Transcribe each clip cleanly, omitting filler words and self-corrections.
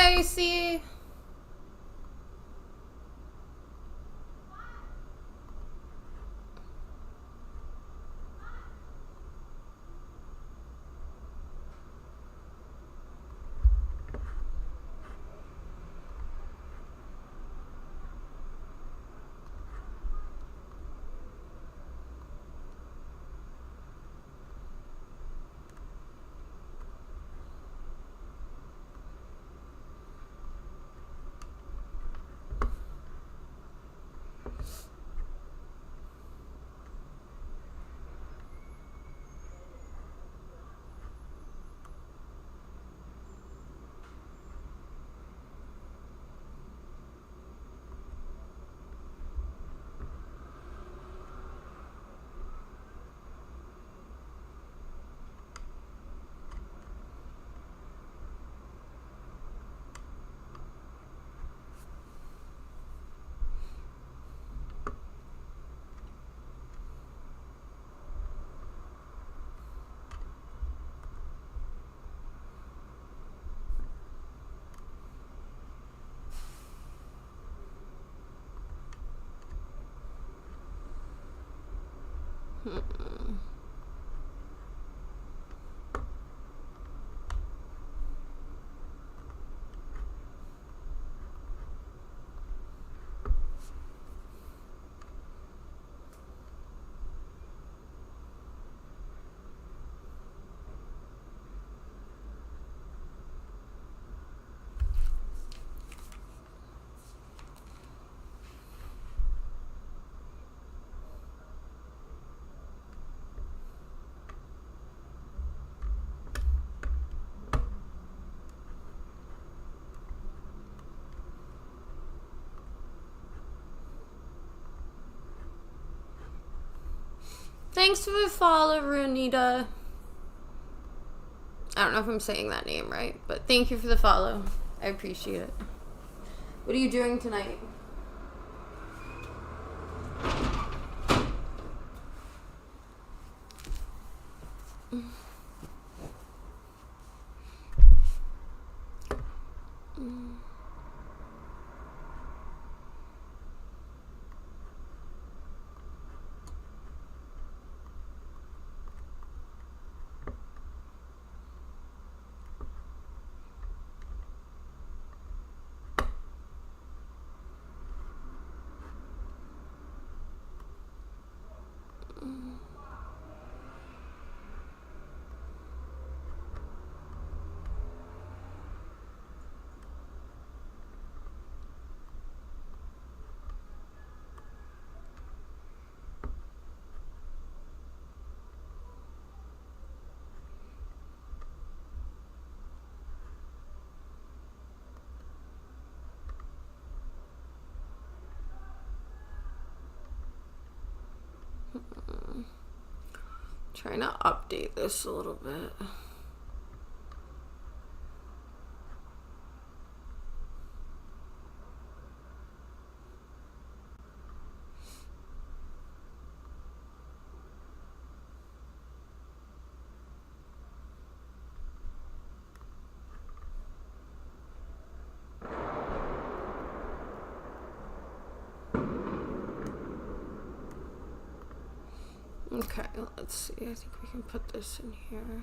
Hi, AC. Thanks for the follow, Runita. I don't know if I'm saying that name right, but thank you for the follow. I appreciate it. What are you doing tonight? Trying to update this a little bit. Okay, let's see. I think we can put this in here.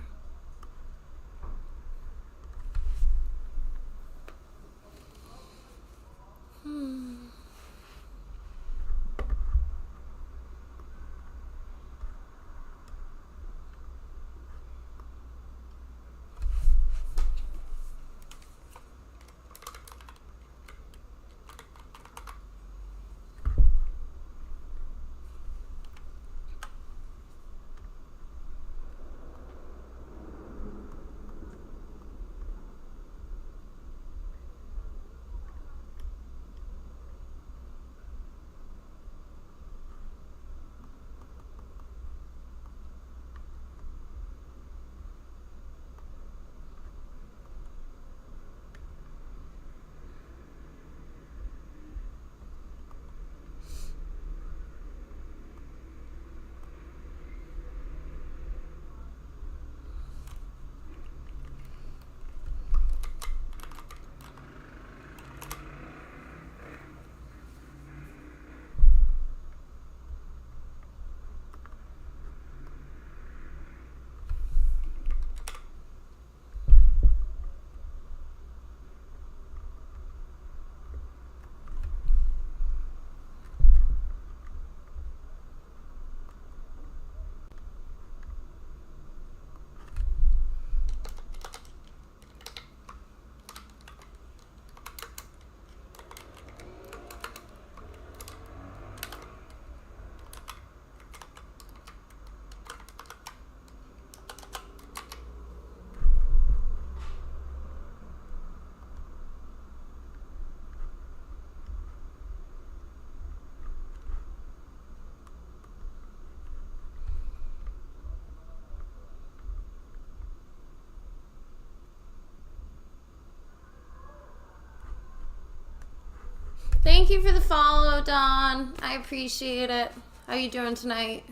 Thank you for the follow, Dawn. I appreciate it. How you doing tonight?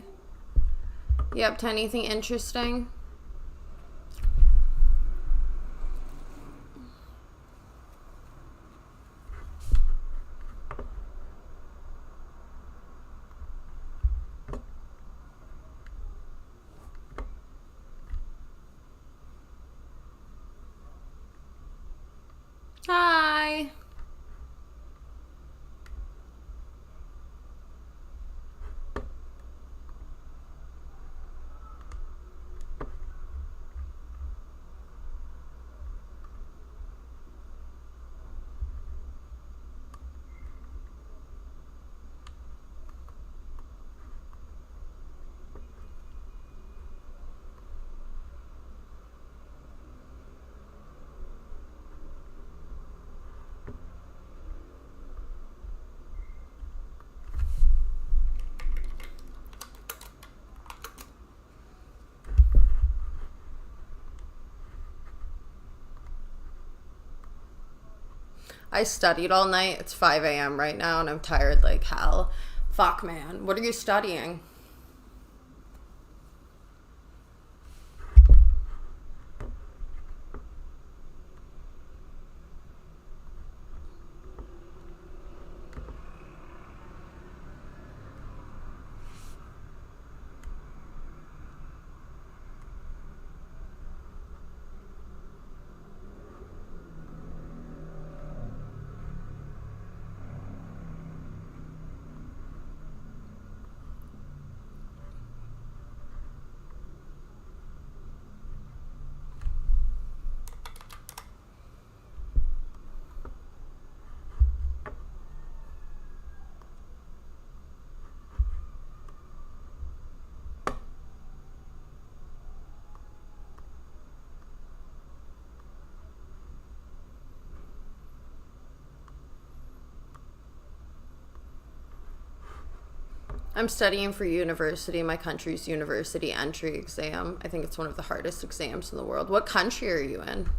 You up to anything interesting? Hi. I studied all night. It's 5 a.m. right now, and I'm tired like hell. Fuck, man. What are you studying? I'm studying for university, my country's university entry exam. I think it's one of the hardest exams in the world. What country are you in?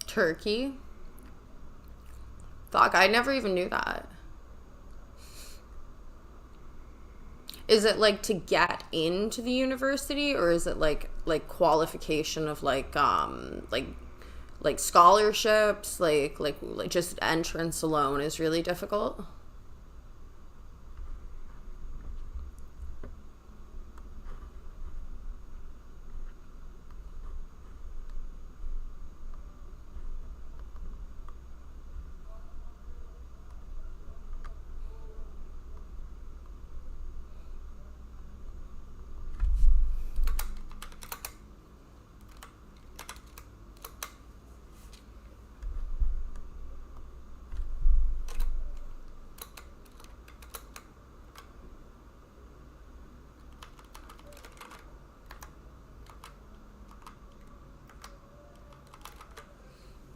Turkey? Fuck, I never even knew that. Is it like to get into the university, or is it like qualification of like scholarships, like just entrance alone is really difficult?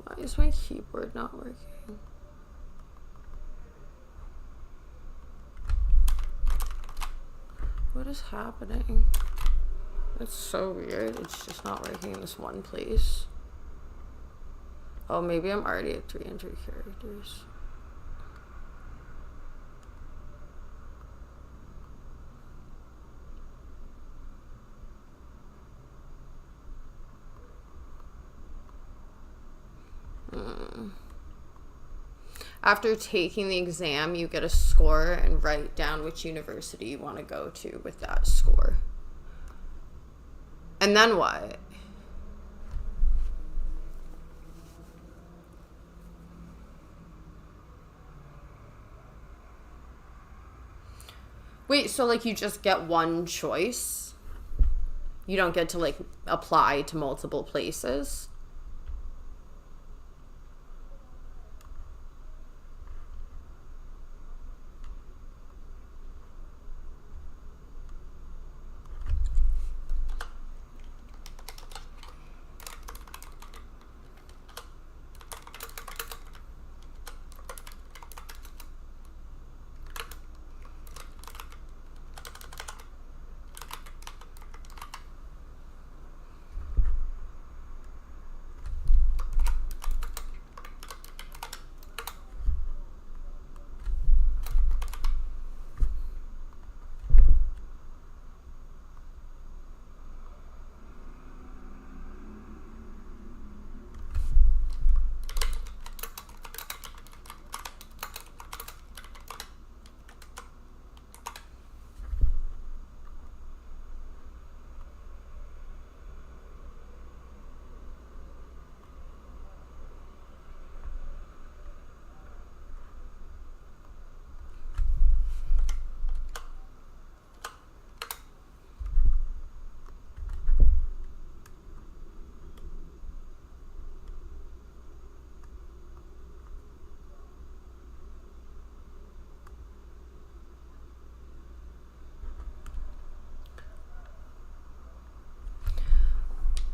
Why is my keyboard not working? What is happening? It's so weird. It's just not working in this one place. Oh, maybe I'm already at 300 characters. After taking the exam, you get a score and write down which university you want to go to with that score. And then what? Wait, so like you just get one choice? You don't get to like apply to multiple places?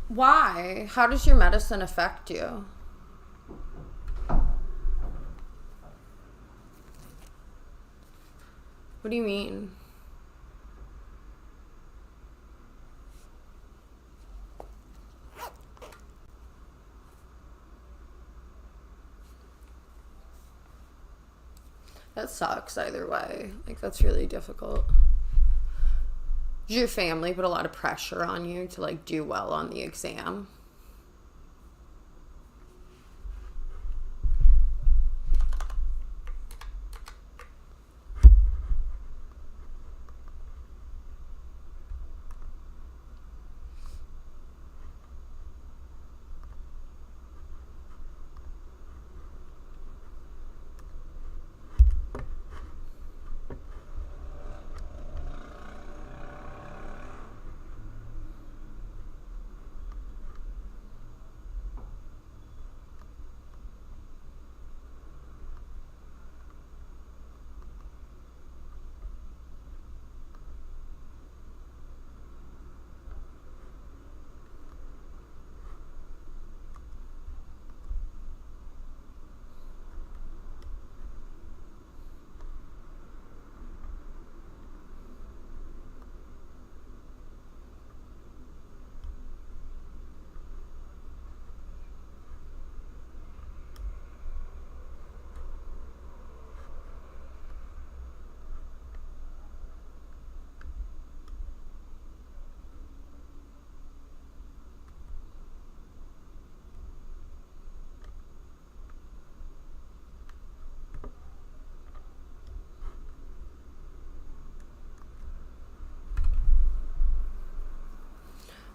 Why? How does your medicine affect you? What do you mean? That sucks either way. Like, that's really difficult. Your family put a lot of pressure on you to, like, do well on the exam.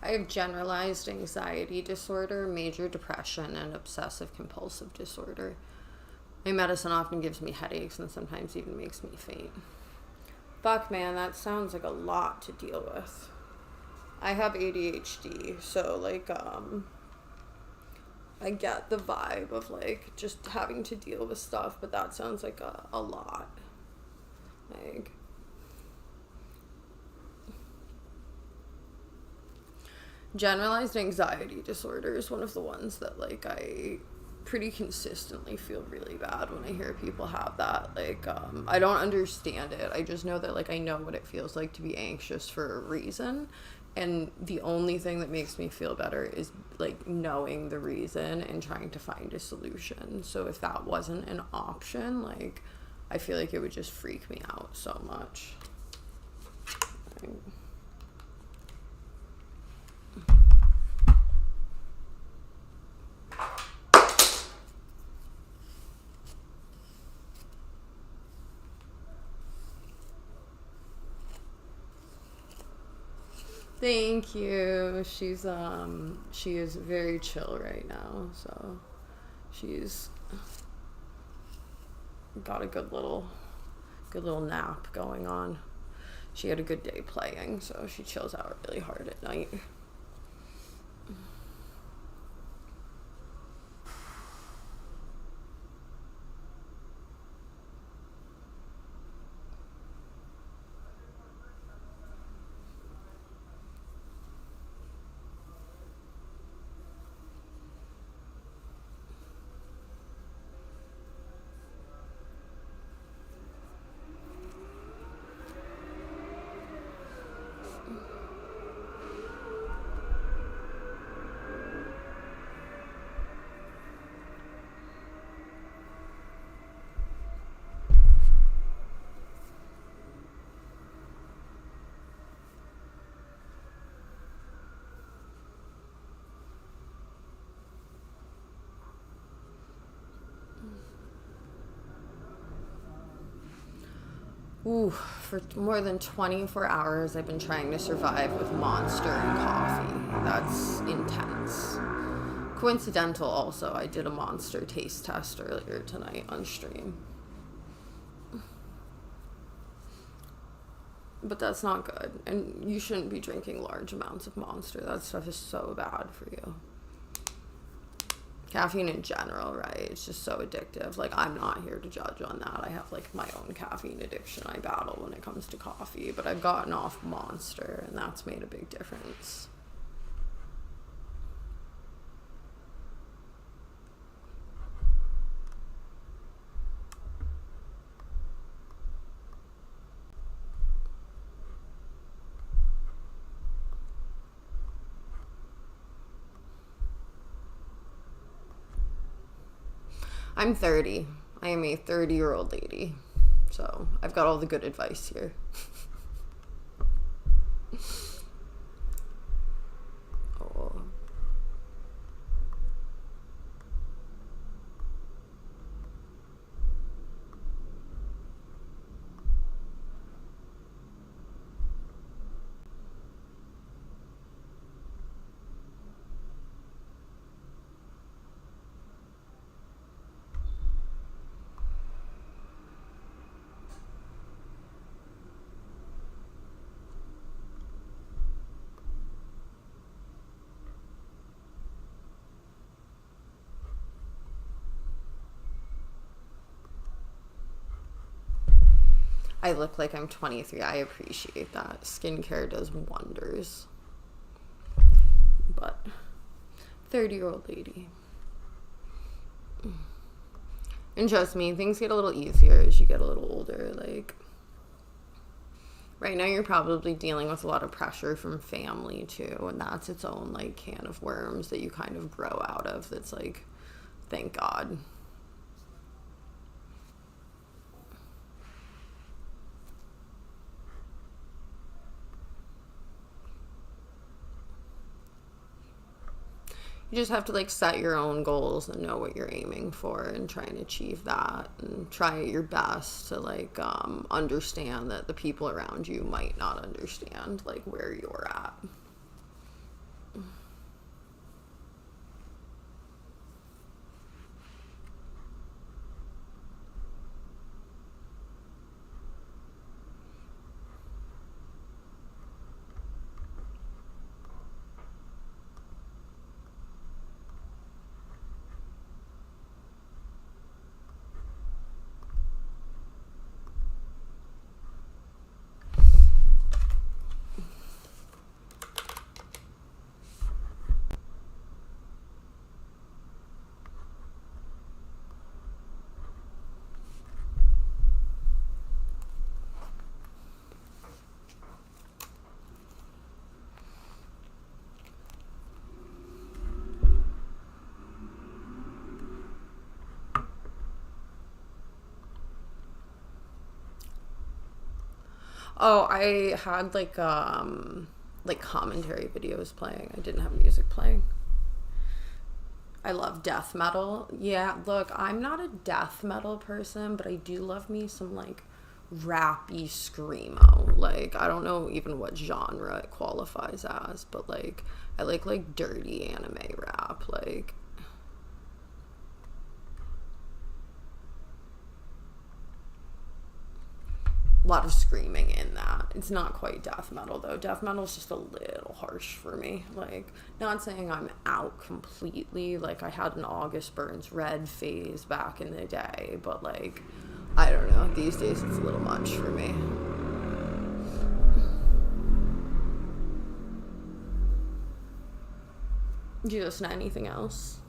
I have generalized anxiety disorder, major depression, and obsessive compulsive disorder. My medicine often gives me headaches and sometimes even makes me faint. Fuck, man, that sounds like a lot to deal with. I have ADHD, so, like, I get the vibe of, like, just having to deal with stuff, but that sounds like a lot. Like, generalized anxiety disorder is one of the ones that, like, I pretty consistently feel really bad when I hear people have that. Like, I don't understand it. I just know that, like, I know what it feels like to be anxious for a reason. And the only thing that makes me feel better is, like, knowing the reason and trying to find a solution. So if that wasn't an option, like, I feel like it would just freak me out so much. Like, thank you. She is very chill right now, so she's got a good little nap going on. She had a good day playing, so she chills out really hard at night. Ooh, for more than 24 hours, I've been trying to survive with Monster and coffee. That's intense. Coincidental also, I did a Monster taste test earlier tonight on stream. But that's not good. And you shouldn't be drinking large amounts of Monster. That stuff is so bad for you. Caffeine in general, right? It's just so addictive. Like, I'm not here to judge on that. I have, like, my own caffeine addiction I battle when it comes to coffee. But I've gotten off Monster, and that's made a big difference. I'm 30. I am a 30-year-old lady. So I've got all the good advice here. Oh. I look like I'm 23. I appreciate that. Skincare does wonders. But 30-year-old lady. And trust me, things get a little easier as you get a little older. Like, right now you're probably dealing with a lot of pressure from family too, and that's its own like can of worms that you kind of grow out of. That's like, thank God. You just have to like set your own goals and know what you're aiming for and try and achieve that, and try your best to like understand that the people around you might not understand like where you're at. Oh, I had like commentary videos playing. I didn't have music playing. I love death metal. Yeah, look, I'm not a death metal person, but I do love me some like rappy screamo. Like, I don't know even what genre it qualifies as, but like I like dirty anime rap. Like, a lot of screaming in that. It's not quite death metal though. Death metal is just a little harsh for me. Like, not saying I'm out completely. Like, I had an August Burns Red phase back in the day, but like, I don't know. These days it's a little much for me. Do you listen to anything else?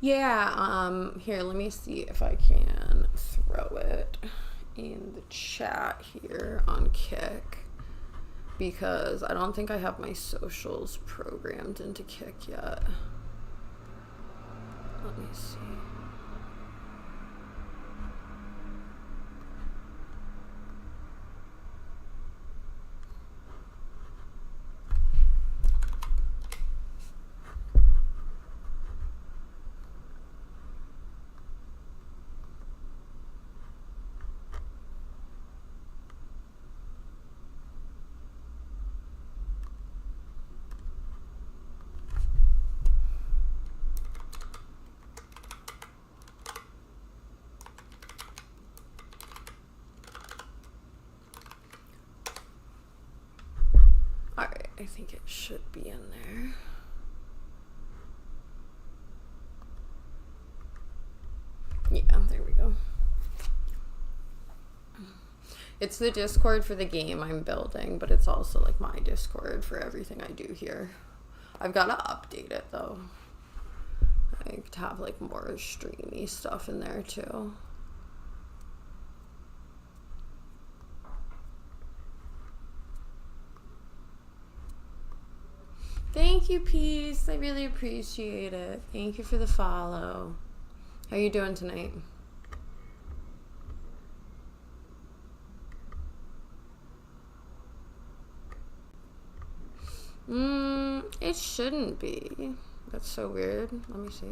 Yeah, here, let me see if I can throw it in the chat here on Kick, because I don't think I have my socials programmed into Kick yet. Let me see. think it should be in there. Yeah, there we go. It's the Discord for the game I'm building, but it's also like my Discord for everything I do here. I've got to update it though. Like to have like more streamy stuff in there too. Thank you, Peace. I really appreciate it. Thank you for the follow. How you doing tonight? It shouldn't be. That's so weird. Let me see.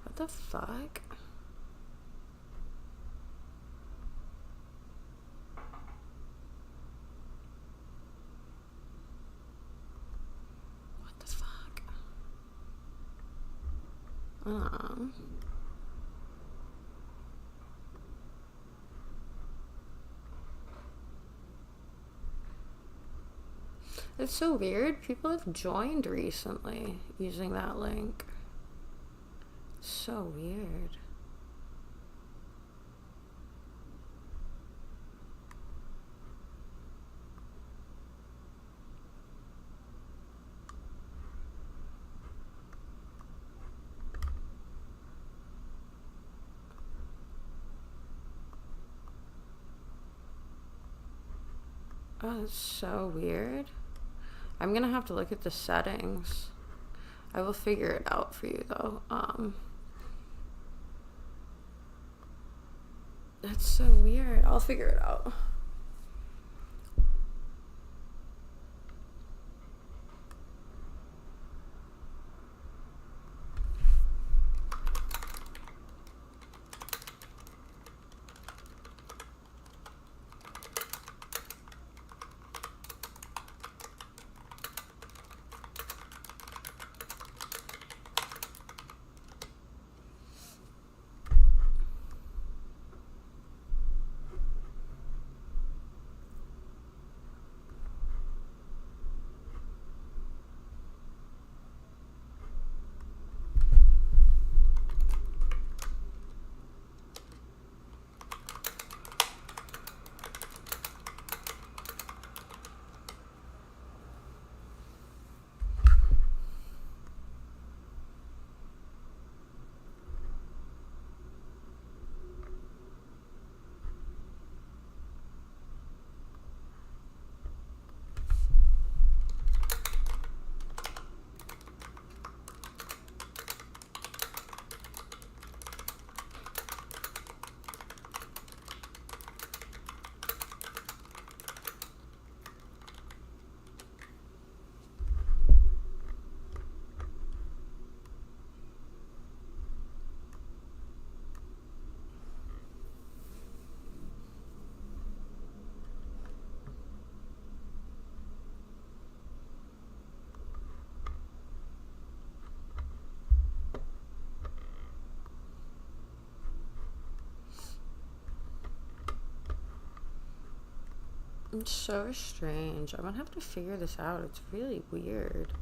What the fuck? What the fuck? It's so weird. People have joined recently using that link. So weird. Oh, that's so weird. I'm gonna have to look at the settings. I will figure it out for you though. That's so weird. I'll figure it out. It's so strange. I'm gonna have to figure this out. It's really weird.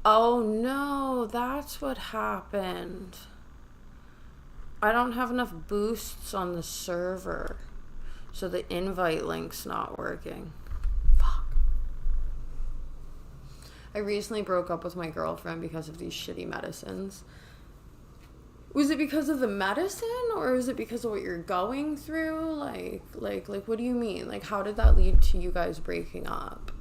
Oh no, that's what happened. I don't have enough boosts on the server, so the invite link's not working. I recently broke up with my girlfriend because of these shitty medicines. Was it because of the medicine, or is it because of what you're going through? Like, what do you mean? Like, how did that lead to you guys breaking up?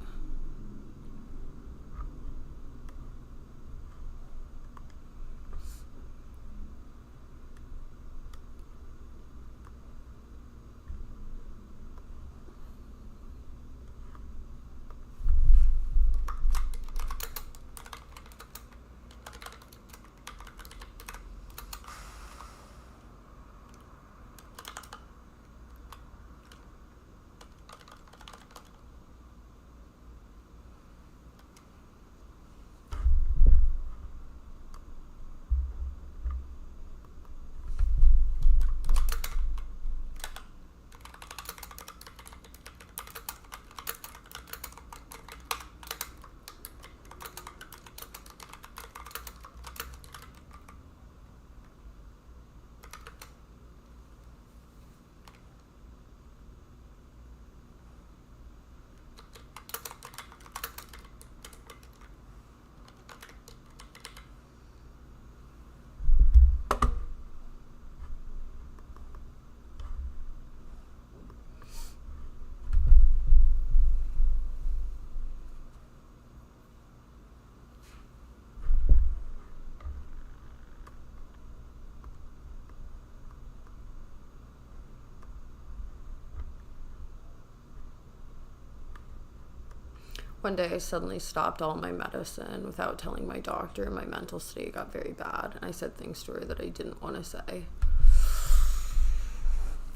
One day I suddenly stopped all my medicine without telling my doctor. My mental state got very bad, and I said things to her that I didn't want to say.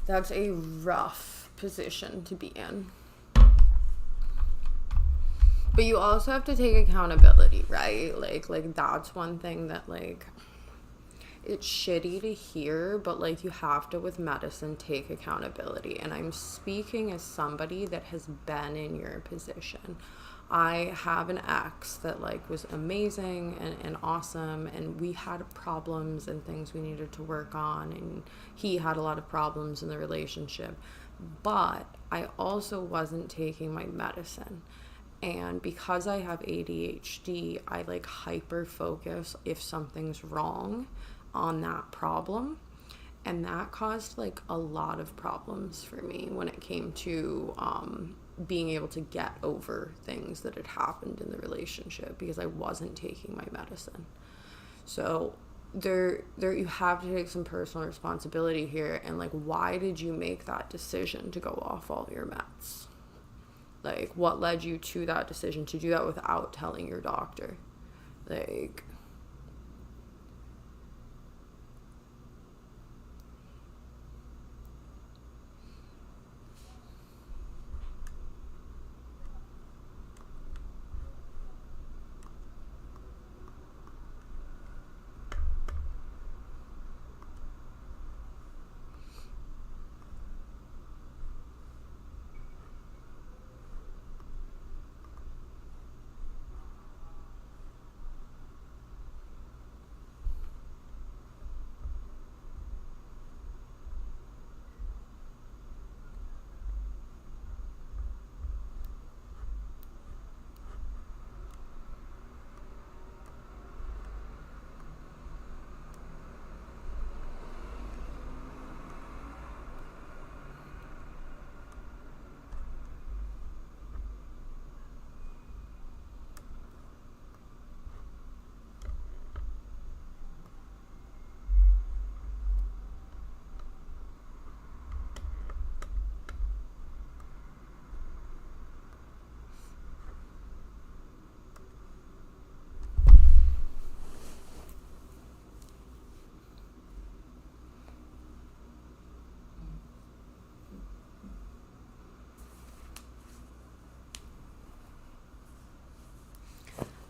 That's a rough position to be in. But you also have to take accountability, right? Like that's one thing that, like, it's shitty to hear, but, like, you have to, with medicine, take accountability. And I'm speaking as somebody that has been in your position. I have an ex that, like, was amazing and awesome, and we had problems and things we needed to work on, and he had a lot of problems in the relationship. But I also wasn't taking my medicine. And because I have ADHD, I, like, hyper focus if something's wrong on that problem, and that caused, like, a lot of problems for me when it came to being able to get over things that had happened in the relationship, because I wasn't taking my medicine. So there you have to take some personal responsibility here, and, like, why did you make that decision to go off all your meds? Like, what led you to that decision to do that without telling your doctor? Like,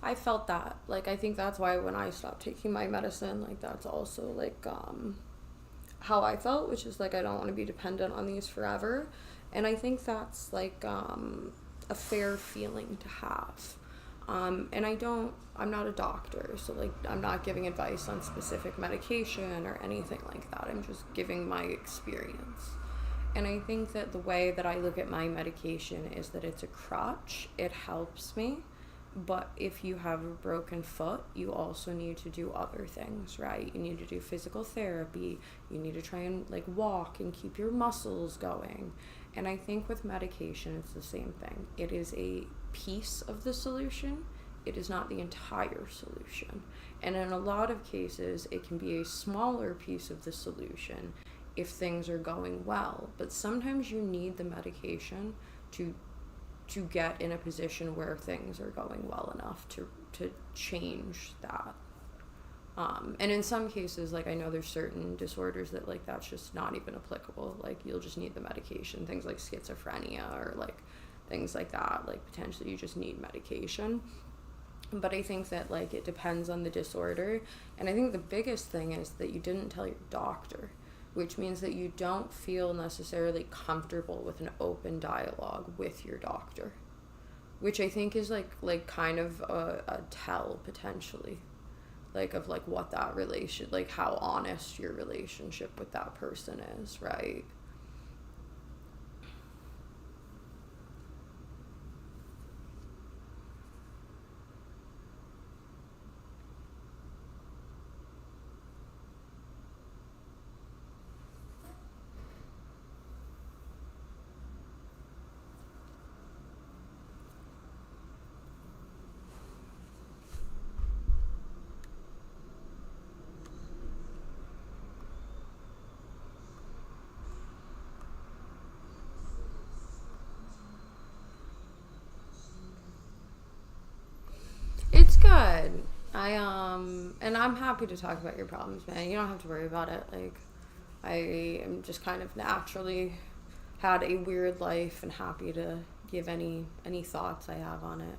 I felt that. Like, I think that's why when I stopped taking my medicine, like, that's also, like, how I felt, which is, like, I don't want to be dependent on these forever. And I think that's, like, a fair feeling to have. And I'm not a doctor, so, like, I'm not giving advice on specific medication or anything like that. I'm just giving my experience. And I think that the way that I look at my medication is that it's a crutch. It helps me. But if you have a broken foot, you also need to do other things, right? You need to do physical therapy. You need to try and, like, walk and keep your muscles going. And I think with medication, it's the same thing. It is a piece of the solution. It is not the entire solution. And in a lot of cases, it can be a smaller piece of the solution if things are going well. But sometimes you need the medication to get in a position where things are going well enough to change that. And in some cases, like, I know there's certain disorders that, like, that's just not even applicable. Like, you'll just need the medication. Things like schizophrenia or, like, things like that. Like, potentially you just need medication. But I think that, like, it depends on the disorder. And I think the biggest thing is that you didn't tell your doctor, which means that you don't feel necessarily comfortable with an open dialogue with your doctor, which I think is like kind of a tell potentially, like, of, like, what that like, how honest your relationship with that person is, right? And I'm happy to talk about your problems, man. You don't have to worry about it. Like, I am just kind of naturally had a weird life and happy to give any thoughts I have on it.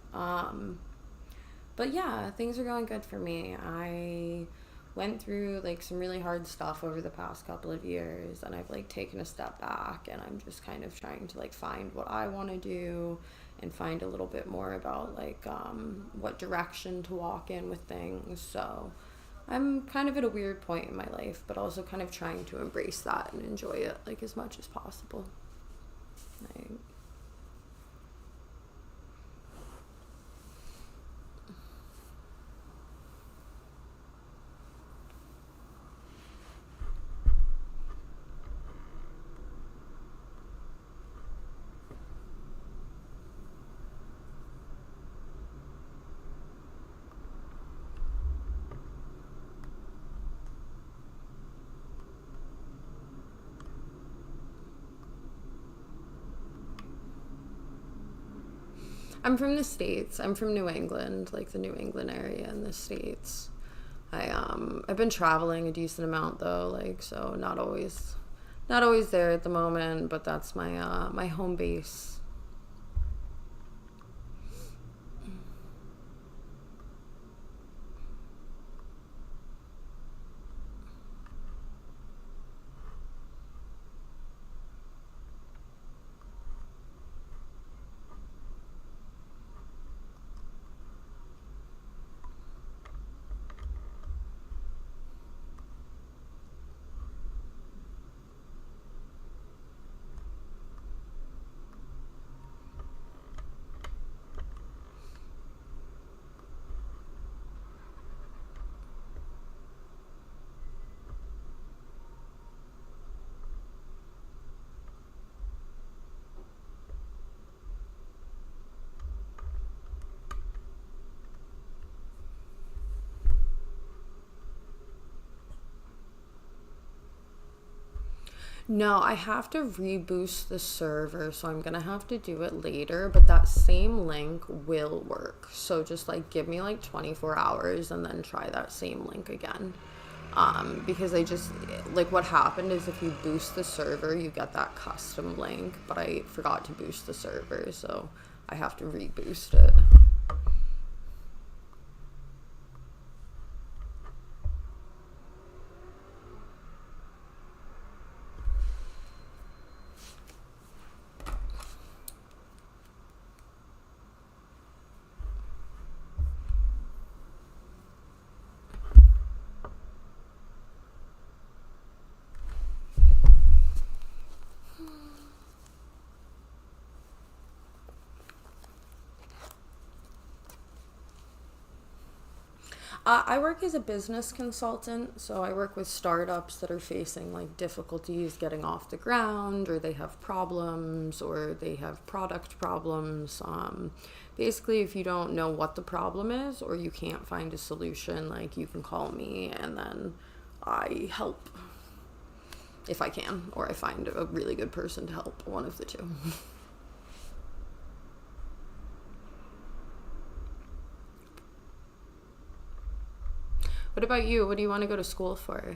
But yeah, things are going good for me. I went through like some really hard stuff over the past couple of years, and I've like taken a step back, and I'm just kind of trying to like find what I want to do and find a little bit more about like what direction to walk in with things. So I'm kind of at a weird point in my life, but also kind of trying to embrace that and enjoy it like as much as possible. Like, I'm from the States. I'm from New England, like the New England area in the States. I've been traveling a decent amount though, like so not always there at the moment, but that's my my home base. No, I have to reboost the server, so I'm gonna have to do it later, but that same link will work. So just like give me like 24 hours and then try that same link again. Because I just, like what happened is if you boost the server, you get that custom link, but I forgot to boost the server, so I have to reboost it. I work as a business consultant, so I work with startups that are facing like difficulties getting off the ground, or they have problems, or they have product problems. Basically, if you don't know what the problem is, or you can't find a solution, like you can call me, and then I help if I can, or I find a really good person to help, one of the two. What about you? What do you want to go to school for?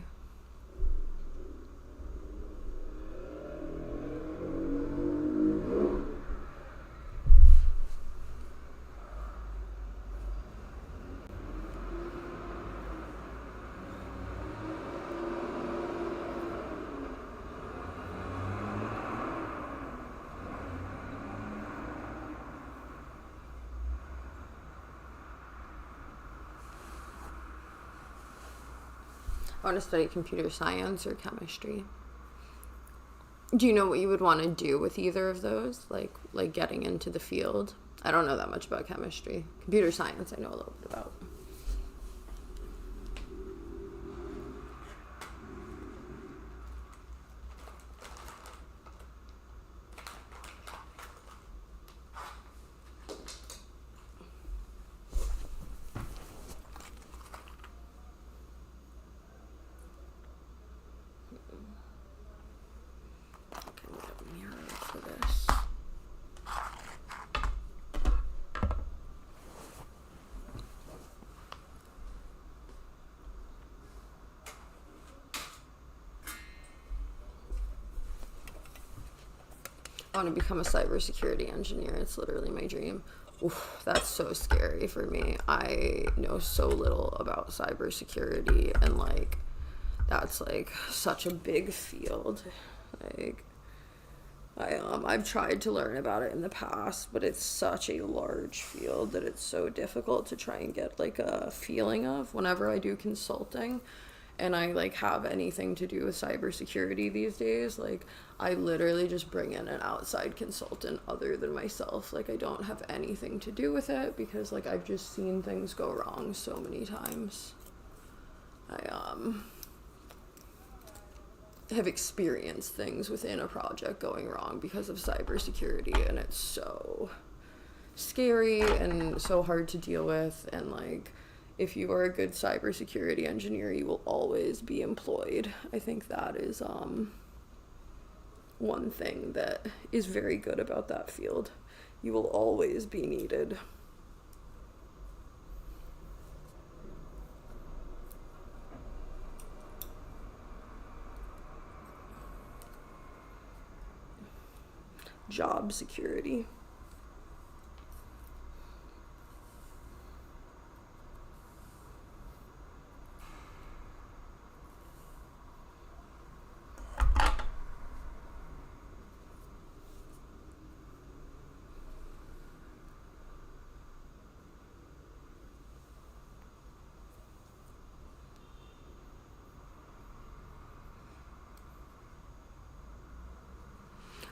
I want to study computer science or chemistry. Do you know what you would want to do with either of those? Like getting into the field? I don't know that much about chemistry. Computer science I know a little bit about. I want to become a cybersecurity engineer. It's literally my dream. Oof, that's so scary for me. I know so little about cybersecurity, and like that's like such a big field. Like I've tried to learn about it in the past, but it's such a large field that it's so difficult to try and get like a feeling of whenever I do consulting and I like have anything to do with cybersecurity these days. Like I literally just bring in an outside consultant other than myself. Like I don't have anything to do with it because like I've just seen things go wrong so many times. I have experienced things within a project going wrong because of cybersecurity, and it's so scary and so hard to deal with. And like if you are a good cybersecurity engineer, you will always be employed. I think that is one thing that is very good about that field. You will always be needed. Job security.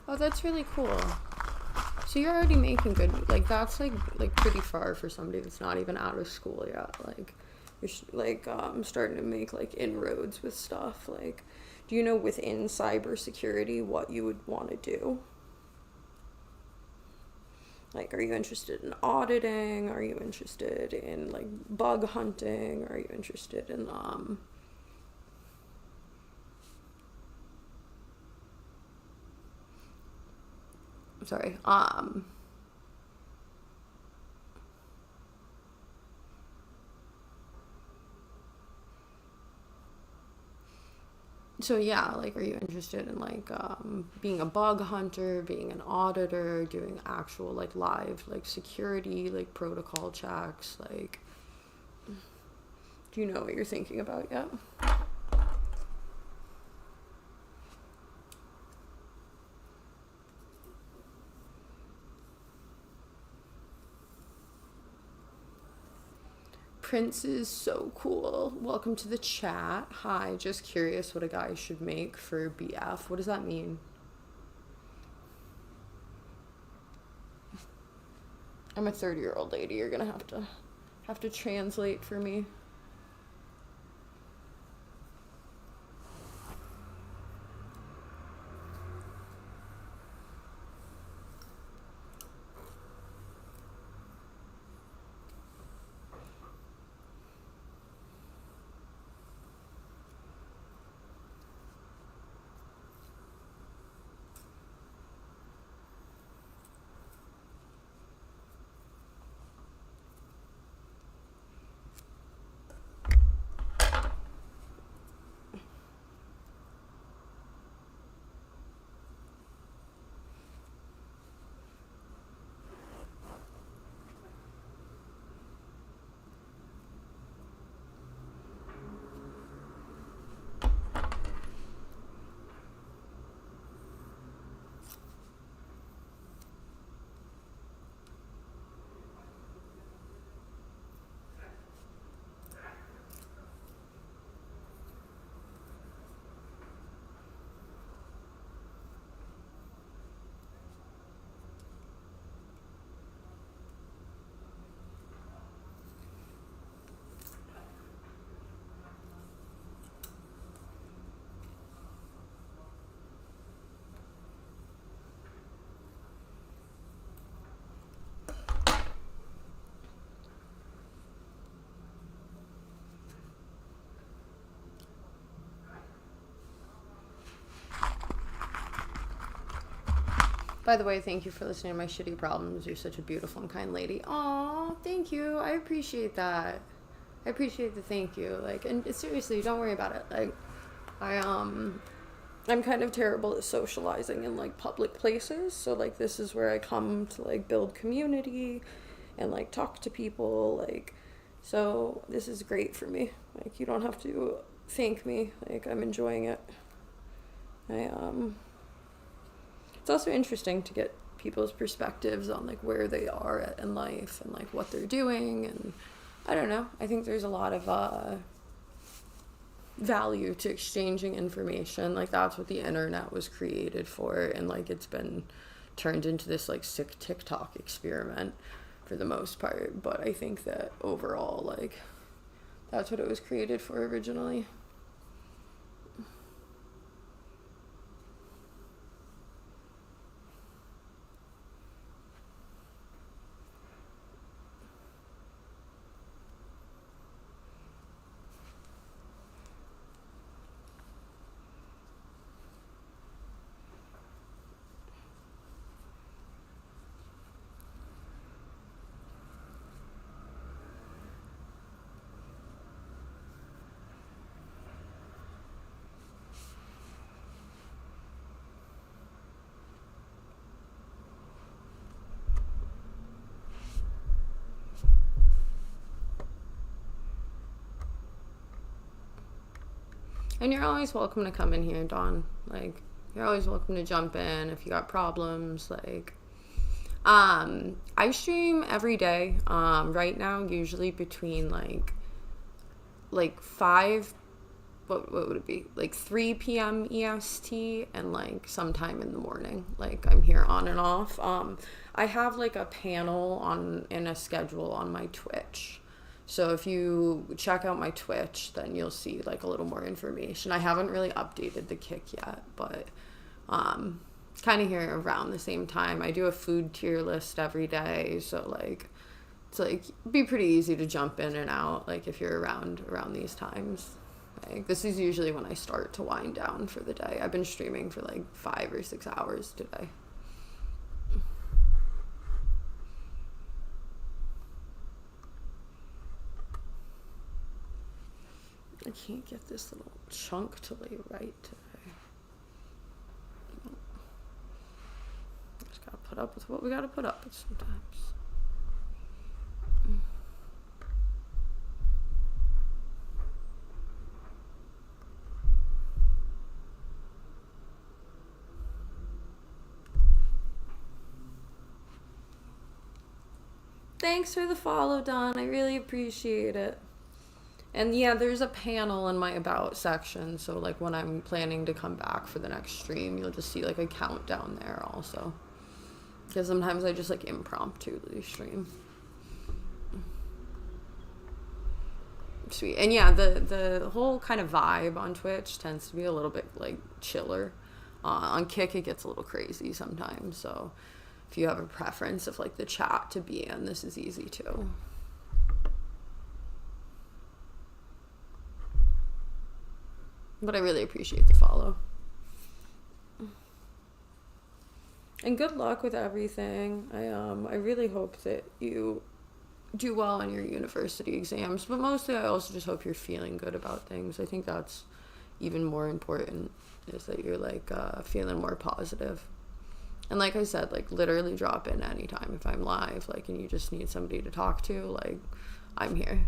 Oh, that's really cool. So you're already making good, like that's like pretty far for somebody that's not even out of school yet. Like you're like starting to make like inroads with stuff. Like, do you know within cybersecurity what you would want to do? Like, are you interested in auditing? Are you interested in like bug hunting? Are you interested in sorry, so yeah, like, are you interested in like being a bug hunter, being an auditor, doing actual like live like security like protocol checks? Like, do you know what you're thinking about yet? Prince is so cool. Welcome to the chat. Hi, just curious what a guy should make for BF. What does that mean? I'm a 30-year-old lady. You're gonna have to translate for me. By the way, thank you for listening to my shitty problems. You're such a beautiful and kind lady. Aw, thank you. I appreciate that. I appreciate the thank you. Like, and seriously, don't worry about it. Like, I I'm kind of terrible at socializing in like public places. So like this is where I come to like build community and like talk to people. Like, so this is great for me. Like you don't have to thank me. Like I'm enjoying it. It's also interesting to get people's perspectives on like where they are at in life and like what they're doing, and I don't know. I think there's a lot of value to exchanging information. Like that's what the internet was created for, and like it's been turned into this like sick TikTok experiment for the most part. But I think that overall, like that's what it was created for originally. And you're always welcome to come in here, Dawn. Like, you're always welcome to jump in if you got problems. Like, I stream every day. Right now, usually between like 5, what would it be? Like 3 p.m. EST and like sometime in the morning. Like, I'm here on and off. I have like a panel in a schedule on my Twitch. So if you check out my Twitch, then you'll see like a little more information. I haven't really updated the Kick yet, but kind of here around the same time. I do a food tier list every day, so like it's like be pretty easy to jump in and out like if you're around these times. Like this is usually when I start to wind down for the day. I've been streaming for like 5 or 6 hours today. I can't get this little chunk to lay right today. Just gotta put up with what we gotta put up with sometimes. Thanks for the follow, Don. I really appreciate it. And yeah, there's a panel in my about section, so like when I'm planning to come back for the next stream, you'll just see like a countdown there also. Because sometimes I just like impromptu stream. Sweet. And yeah, the whole kind of vibe on Twitch tends to be a little bit like chiller. On Kick, it gets a little crazy sometimes, so if you have a preference of like the chat to be in, this is easy too. But I really appreciate the follow. And good luck with everything. I really hope that you do well on your university exams. But mostly I also just hope you're feeling good about things. I think that's even more important, is that you're like feeling more positive. And like I said, like literally drop in anytime if I'm live, like, and you just need somebody to talk to, like, I'm here.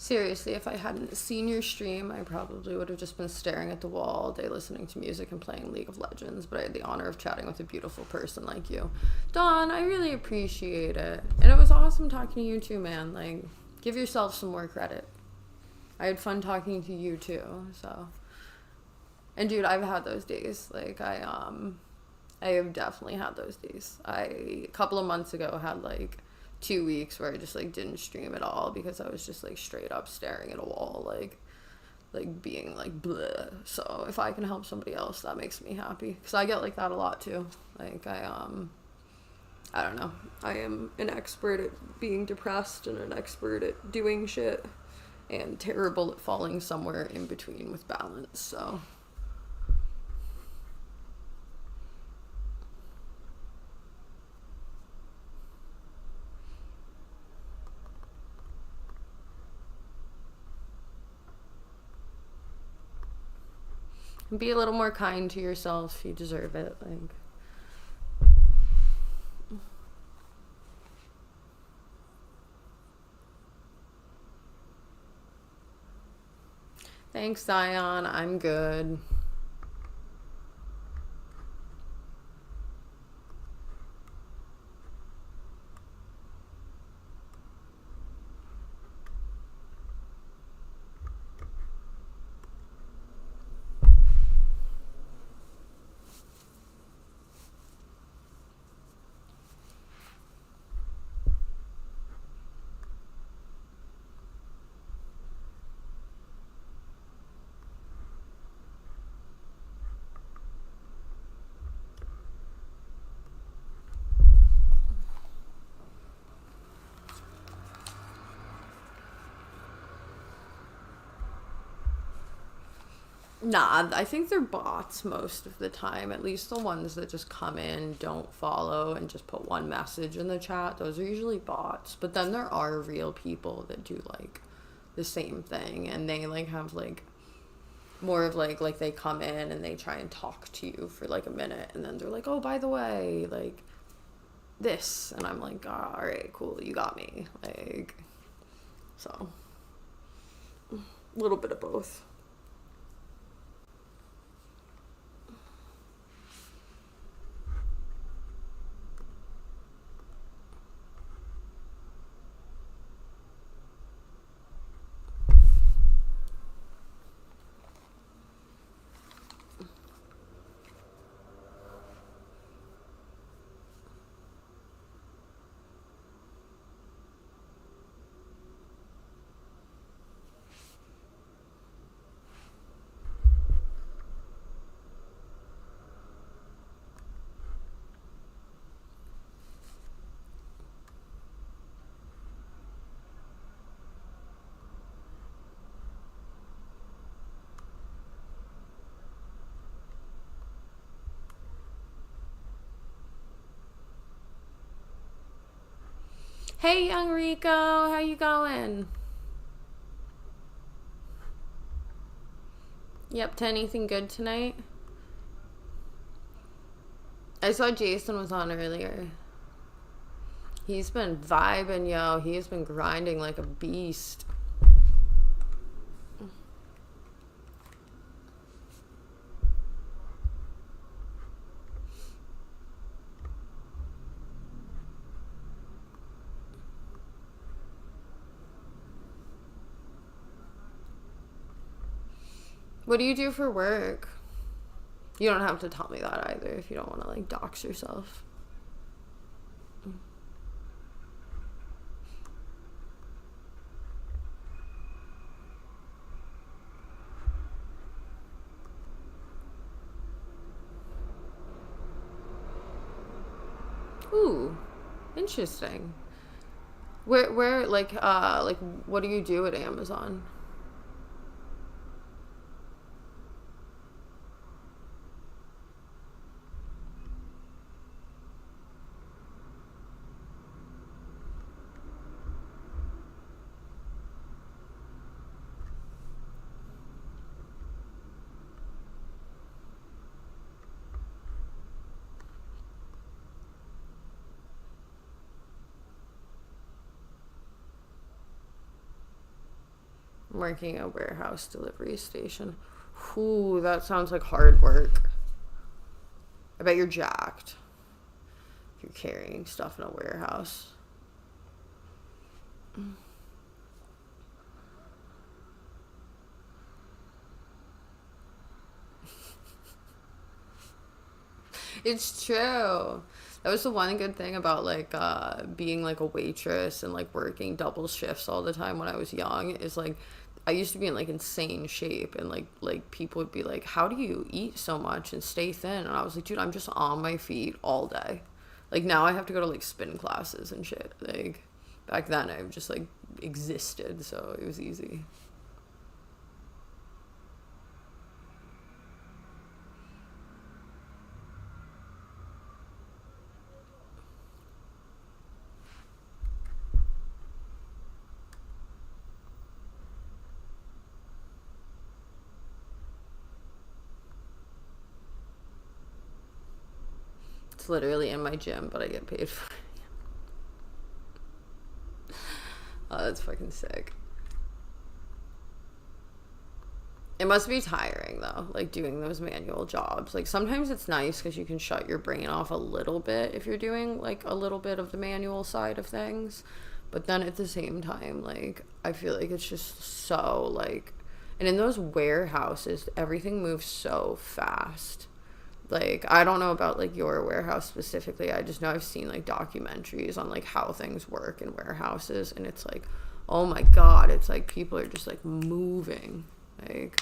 Seriously, if I hadn't seen your stream, I probably would have just been staring at the wall all day listening to music and playing League of Legends, but I had the honor of chatting with a beautiful person like you. Dawn, I really appreciate it. And it was awesome talking to you too, man. Like, give yourself some more credit. I had fun talking to you too, so. And dude, I've had those days. Like, I have definitely had those days. A couple of months ago had like 2 weeks where I just like didn't stream at all because I was just like straight up staring at a wall, like being like bleh. So if I can help somebody else, that makes me happy, because I get like that a lot too. Like I don't know, I am an expert at being depressed and an expert at doing shit and terrible at falling somewhere in between with balance. So be a little more kind to yourself. You deserve it. Like, thanks, Zion. I'm good. Nah, I think they're bots most of the time. At least the ones that just come in, don't follow, and just put one message in the chat. Those are usually bots. But then there are real people that do like the same thing, and they like have like more of like they come in and they try and talk to you for like a minute, and then they're like, oh, by the way, like this, and I'm like, oh, all right, cool, you got me. Like, so a little bit of both. Hey, young Rico, how you going? You up to anything good tonight? I saw Jason was on earlier. He's been vibing, yo. He's been grinding like a beast. What do you do for work? You don't have to tell me that either if you don't want to like dox yourself. Ooh, interesting. Where like what do you do at Amazon? Working a warehouse delivery station. Ooh, that sounds like hard work. I bet you're jacked if you're carrying stuff in a warehouse. It's true. That was the one good thing about like being like a waitress and like working double shifts all the time when I was young is like I used to be in like insane shape, and like people would be like, how do you eat so much and stay thin? And I was like, dude, I'm just on my feet all day. Like now I have to go to like spin classes and shit. Like back then I just like existed, so it was easy. It's literally in my gym, but I get paid for it. Oh, that's fucking sick. It must be tiring though, like doing those manual jobs. Like sometimes it's nice because you can shut your brain off a little bit if you're doing like a little bit of the manual side of things. But then at the same time, like I feel like it's just so like, and in those warehouses, everything moves so fast. Like I don't know about like your warehouse specifically. I just know I've seen like documentaries on like how things work in warehouses, and it's like, oh my God, it's like people are just like moving. Like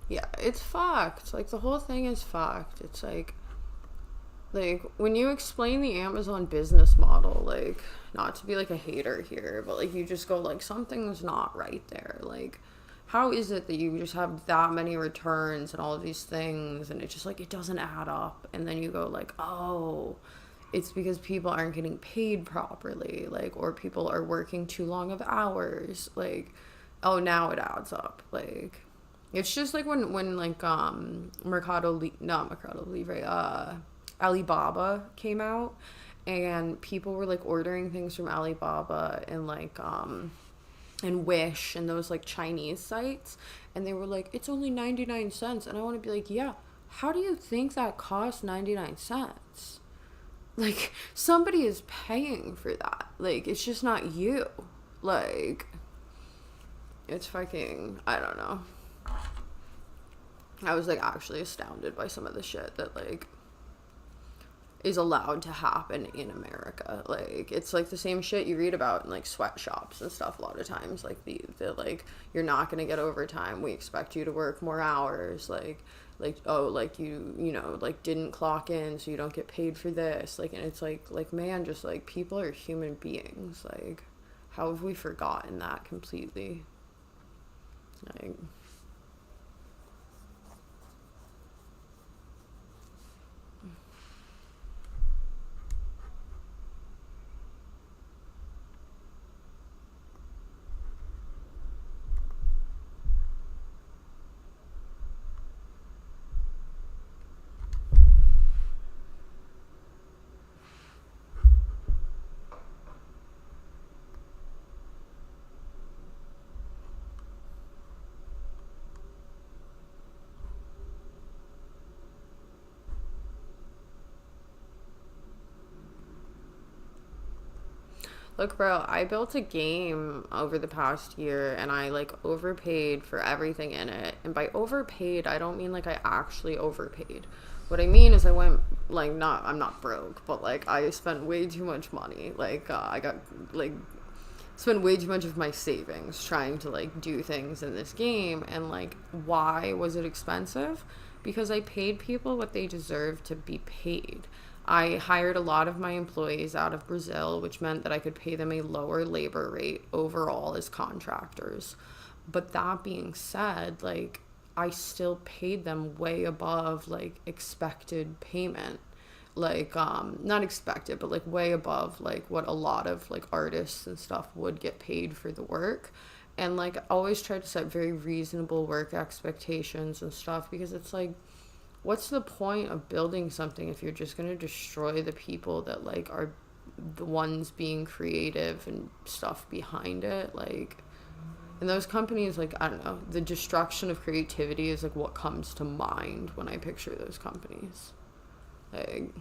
yeah, it's fucked. Like the whole thing is fucked. It's like when you explain the Amazon business model, like not to be like a hater here, but like you just go like something's not right there. Like how is it that you just have that many returns and all of these things, and it's just like it doesn't add up? And then you go like, oh, it's because people aren't getting paid properly, like, or people are working too long of hours. Like, oh, now it adds up. Like it's just like when like not Mercado Libre, Alibaba came out, and people were like ordering things from Alibaba and like and Wish and those like Chinese sites, and they were like, it's only 99 cents. And I want to be like, yeah, how do you think that costs 99 cents? Like somebody is paying for that. Like it's just not you. Like it's fucking, I don't know. I was like actually astounded by some of the shit that like is allowed to happen in America. Like it's like the same shit you read about in like sweatshops and stuff a lot of times. Like the like you're not gonna get overtime. We expect you to work more hours. Like oh, like you know like didn't clock in, so you don't get paid for this. Like, and it's like man, just like people are human beings. Like how have we forgotten that completely? Like look, bro, I built a game over the past year and I like overpaid for everything in it. And by overpaid, I don't mean like I actually overpaid. What I mean is I went like not, I'm not broke, but like I spent way too much money. Like I got like spent way too much of my savings trying to like do things in this game. And like, why was it expensive? Because I paid people what they deserve to be paid. I hired a lot of my employees out of Brazil, which meant that I could pay them a lower labor rate overall as contractors. But that being said, like, I still paid them way above like expected payment. Like, not expected, but like way above like what a lot of like artists and stuff would get paid for the work. And like, I always try to set very reasonable work expectations and stuff, because it's like, what's the point of building something if you're just going to destroy the people that like are the ones being creative and stuff behind it? Like, and those companies, like, I don't know, the destruction of creativity is like what comes to mind when I picture those companies. Like,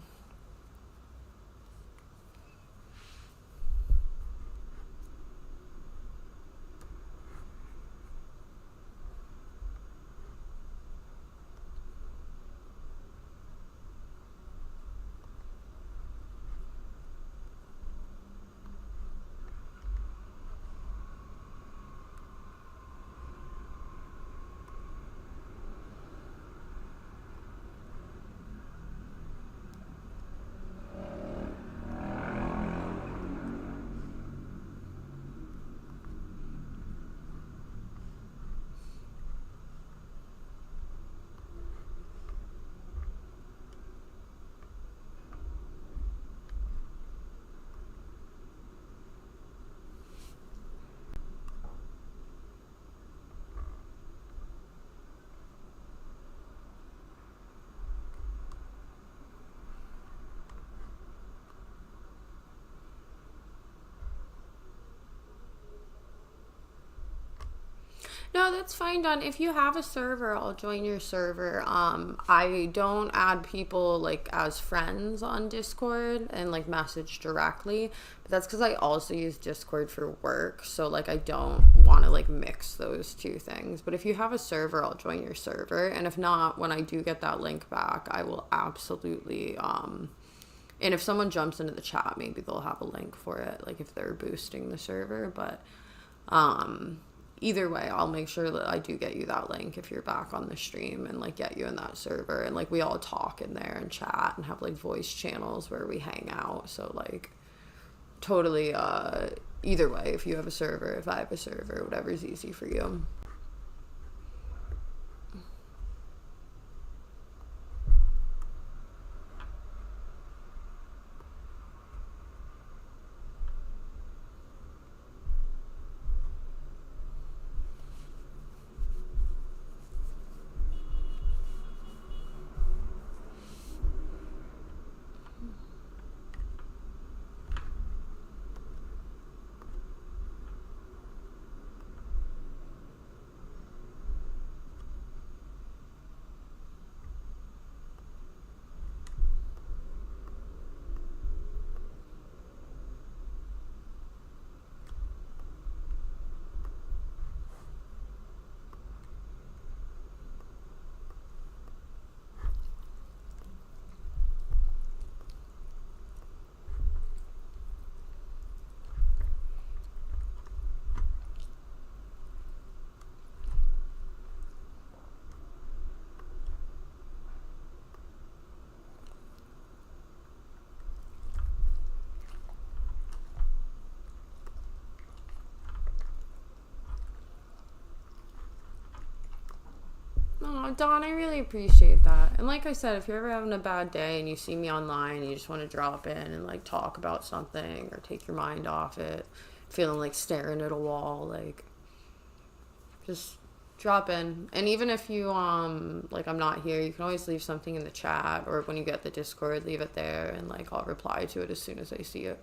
no, that's fine, Don. If you have a server, I'll join your server. I don't add people like as friends on Discord and like message directly, but that's because I also use Discord for work. So like, I don't want to like mix those two things. But if you have a server, I'll join your server. And if not, when I do get that link back, I will absolutely. And if someone jumps into the chat, maybe they'll have a link for it, like if they're boosting the server. But either way, I'll make sure that I do get you that link if you're back on the stream, and like get you in that server, and like we all talk in there and chat and have like voice channels where we hang out. So like, totally, either way, if you have a server, if I have a server, whatever's easy for you. Oh, Dawn, I really appreciate that. And like I said, if you're ever having a bad day and you see me online and you just want to drop in and like talk about something or take your mind off it, feeling like staring at a wall, like, just drop in. And even if you like, I'm not here, you can always leave something in the chat, or when you get the Discord, leave it there, and like, I'll reply to it as soon as I see it.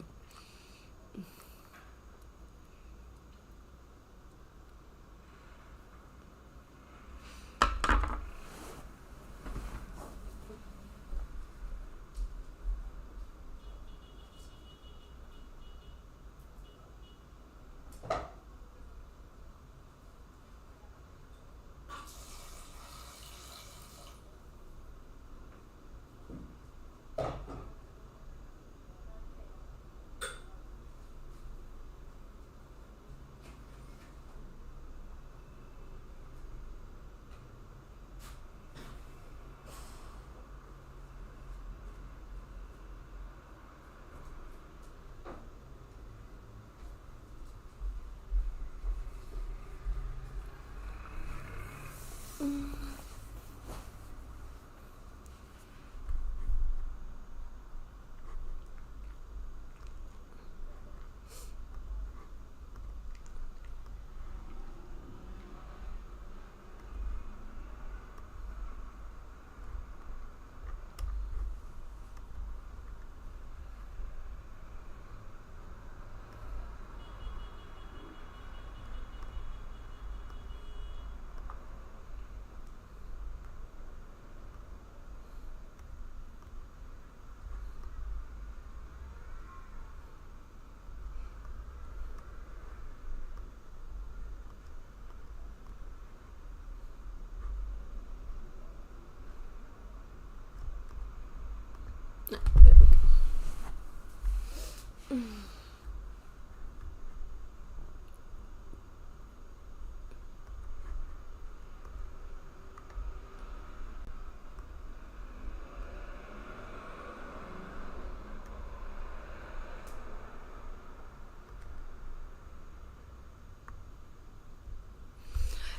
No, there we go.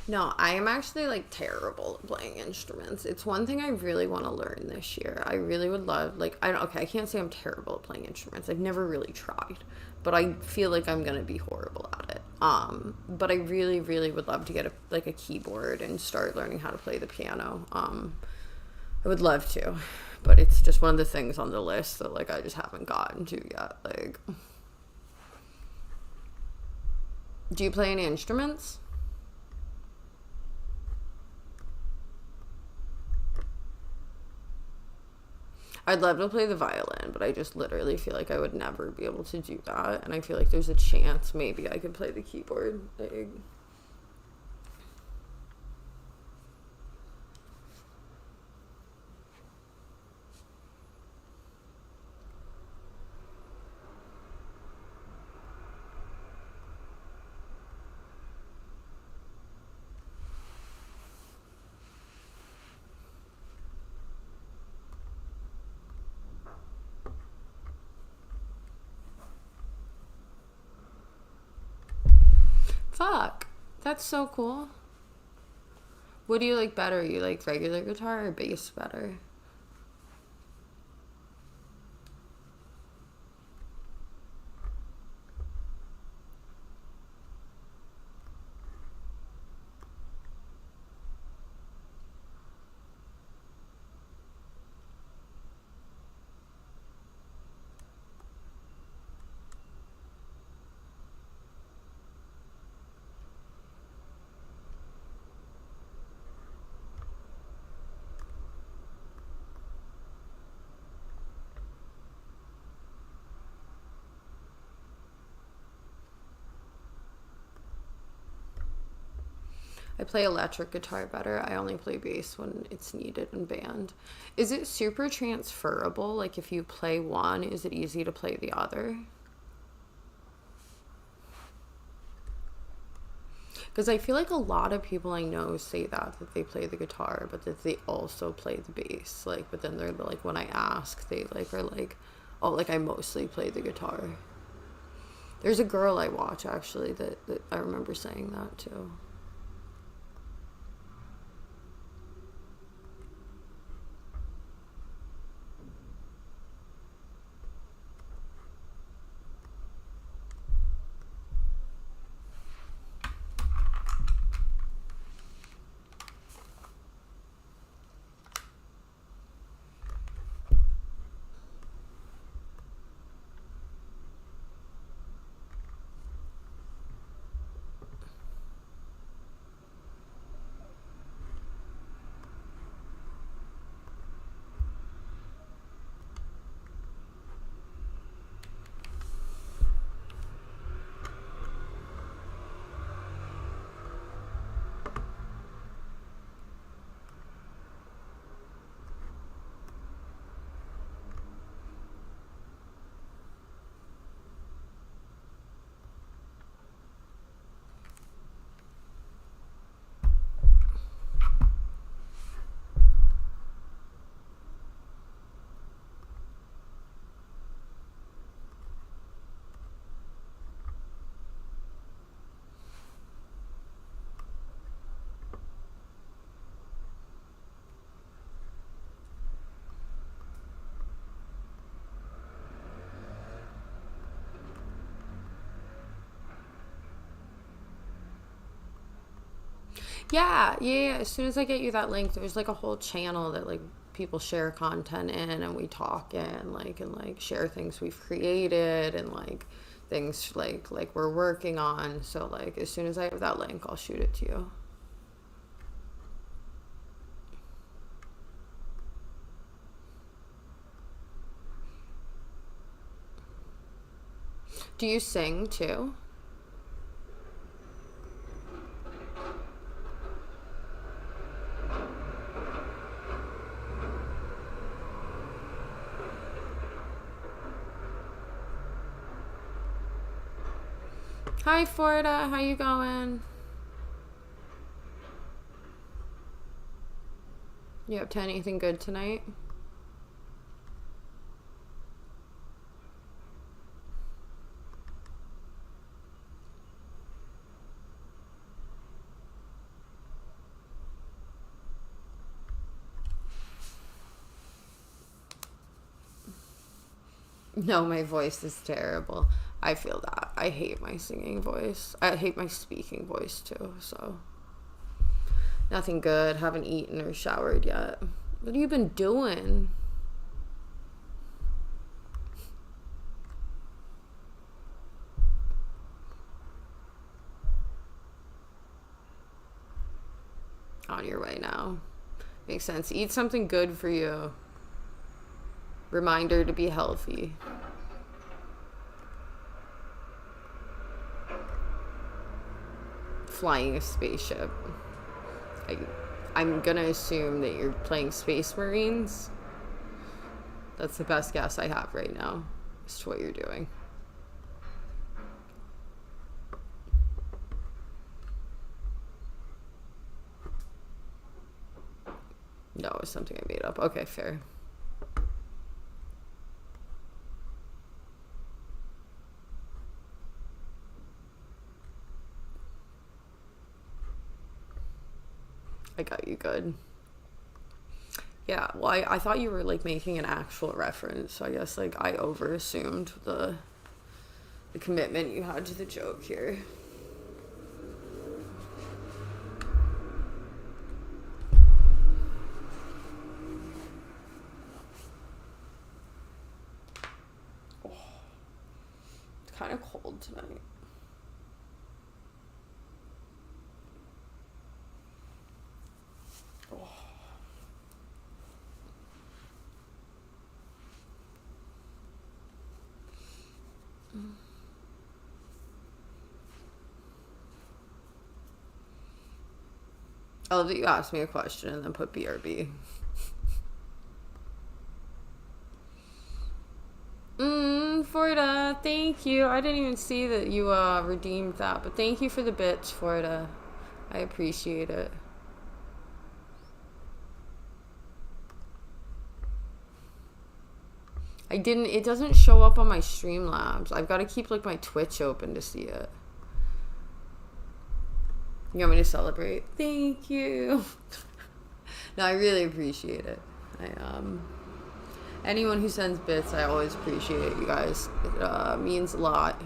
No, I am actually like terrible at playing instruments. It's one thing I really want to learn this year. I really would love, like, I don't, okay, I can't say I'm terrible at playing instruments. I've never really tried, but I feel like I'm gonna be horrible at it. But I really, really would love to get a keyboard and start learning how to play the piano. I would love to, but it's just one of the things on the list that like I just haven't gotten to yet. Like, do you play any instruments? I'd love to play the violin, but I just literally feel like I would never be able to do that. And I feel like there's a chance maybe I could play the keyboard. Like, fuck. That's so cool. What do you like better? You like regular guitar or bass better? I play electric guitar better. I only play bass when it's needed in band. Is it super transferable? Like if you play one, is it easy to play the other? Because I feel like a lot of people I know say that they play the guitar, but that they also play the bass. Like, but then they're like, when I ask, they like are like, oh, like I mostly play the guitar. There's a girl I watch actually that I remember saying that too. Yeah. As soon as I get you that link, there's like a whole channel that like people share content in, and we talk in and share things we've created and like things like we're working on. So like as soon as I have that link, I'll shoot it to you. Do you sing too? Hi, Florida. How you going? You up to anything good tonight? No, my voice is terrible. I feel that. I hate my singing voice. I hate my speaking voice too, so. Nothing good. Haven't eaten or showered yet. What have you been doing? On your way now. Makes sense. Eat something good for you. Reminder to be healthy. Flying a spaceship. I'm gonna assume that you're playing Space Marines. That's the best guess I have right now as to what you're doing. No, it's something I made up. Okay, fair. I got you good. Yeah, well, I thought you were like making an actual reference, so I guess like I over assumed the commitment you had to the joke here. Oh, it's kind of cold tonight. Oh. I love that you asked me a question and then put BRB. Florida, thank you. I didn't even see that you redeemed that, but thank you for the bits, Florida. I appreciate it. It doesn't show up on my Streamlabs. I've got to keep like my Twitch open to see it. You want me to celebrate? Thank you. No, I really appreciate it. Anyone who sends bits, I always appreciate you guys. It means a lot.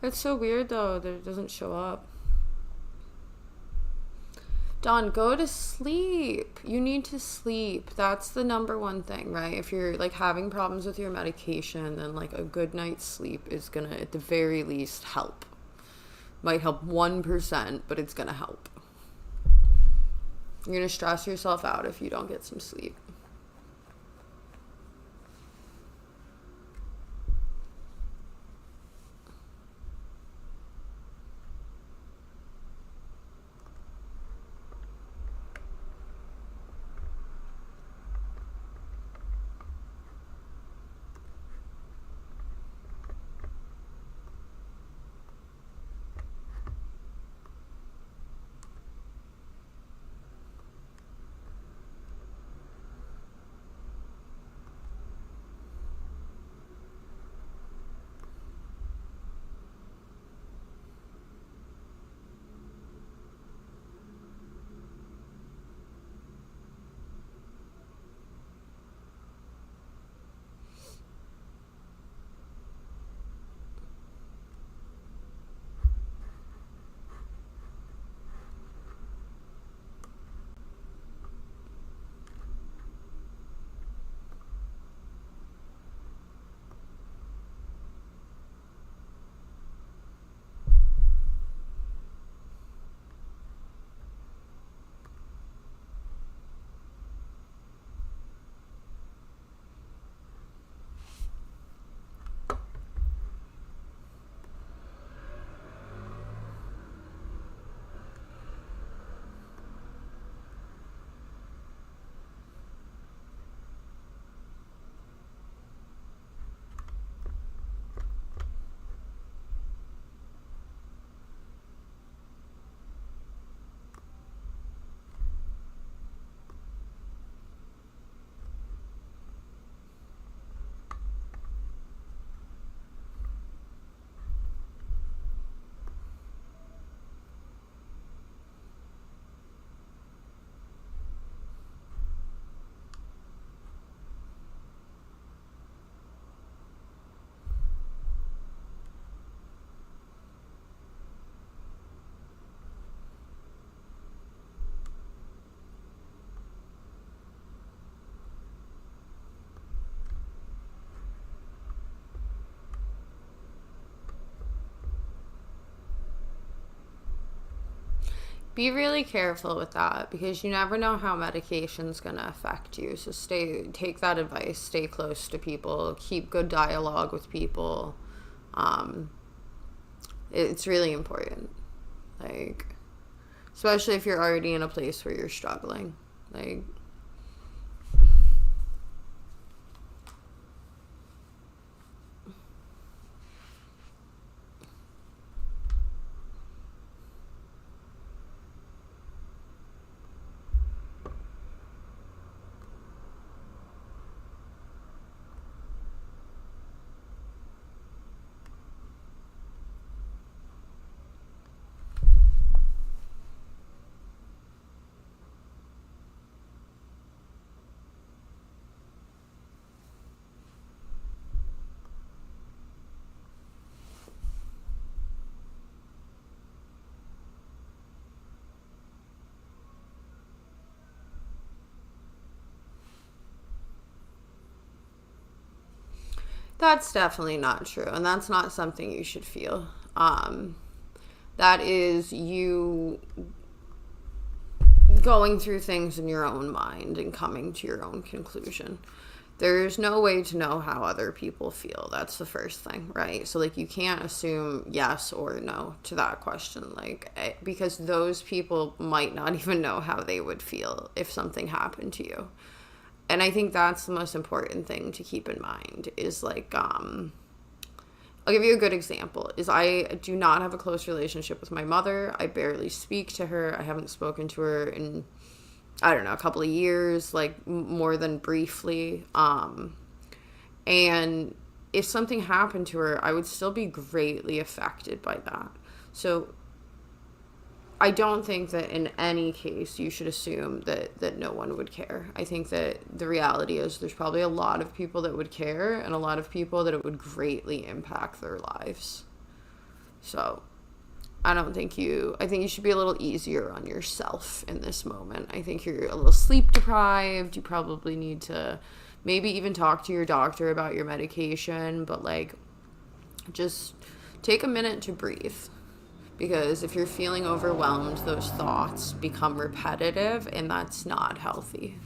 It's so weird though that it doesn't show up. Dawn, go to sleep. You need to sleep. That's the number one thing, right? If you're like having problems with your medication, then like a good night's sleep is gonna at the very least help. Might help 1%, but it's gonna help. You're gonna stress yourself out if you don't get some sleep. Be really careful with that because you never know how medication's going to affect you. So take that advice, stay close to people, keep good dialogue with people. It's really important. Like, especially if you're already in a place where you're struggling. Like, that's definitely not true, and that's not something you should feel. That is you going through things in your own mind and coming to your own conclusion. There's no way to know how other people feel. That's the first thing, right? So, like, you can't assume yes or no to that question, like, because those people might not even know how they would feel if something happened to you. And I think that's the most important thing to keep in mind is, like, I'll give you a good example, is I do not have a close relationship with my mother. I barely speak to her. I haven't spoken to her in, I don't know, a couple of years, like, more than briefly. And if something happened to her, I would still be greatly affected by that. So I don't think that in any case you should assume that no one would care. I think that the reality is there's probably a lot of people that would care and a lot of people that it would greatly impact their lives. So I think you should be a little easier on yourself in this moment. I think you're a little sleep deprived. You probably need to maybe even talk to your doctor about your medication, but, like, just take a minute to breathe. Because if you're feeling overwhelmed, those thoughts become repetitive, and that's not healthy.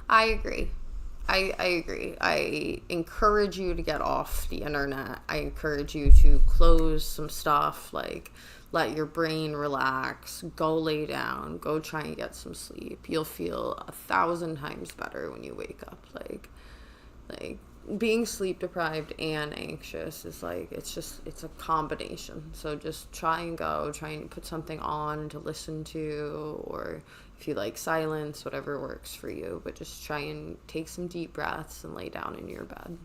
I agree. I agree. I encourage you to get off the internet. I encourage you to close some stuff, like, let your brain relax, go lay down, go try and get some sleep. You'll feel 1,000 times better when you wake up. Like being sleep deprived and anxious is, like, it's a combination. So just try and put something on to listen to, or if you like silence, whatever works for you, but just try and take some deep breaths and lay down in your bed.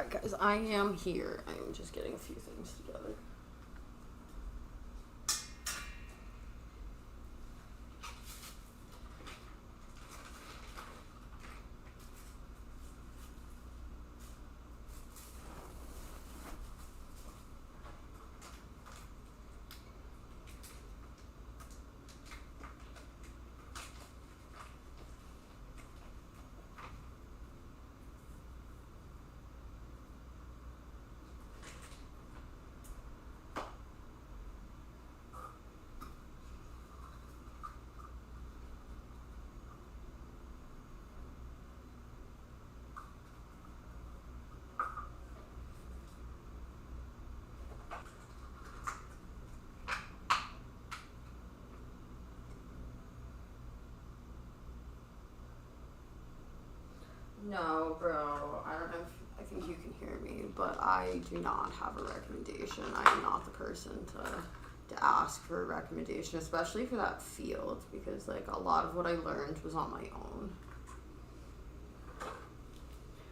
Alright, guys, I am here. I am just getting a few things together. No, bro, I don't know if, I think you can hear me, but I do not have a recommendation. I am not the person to ask for a recommendation, especially for that field, because like a lot of what I learned was on my own.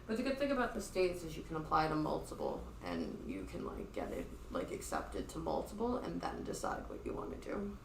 But the good thing about the States is you can apply to multiple, and you can like get it like accepted to multiple and then decide what you want to do.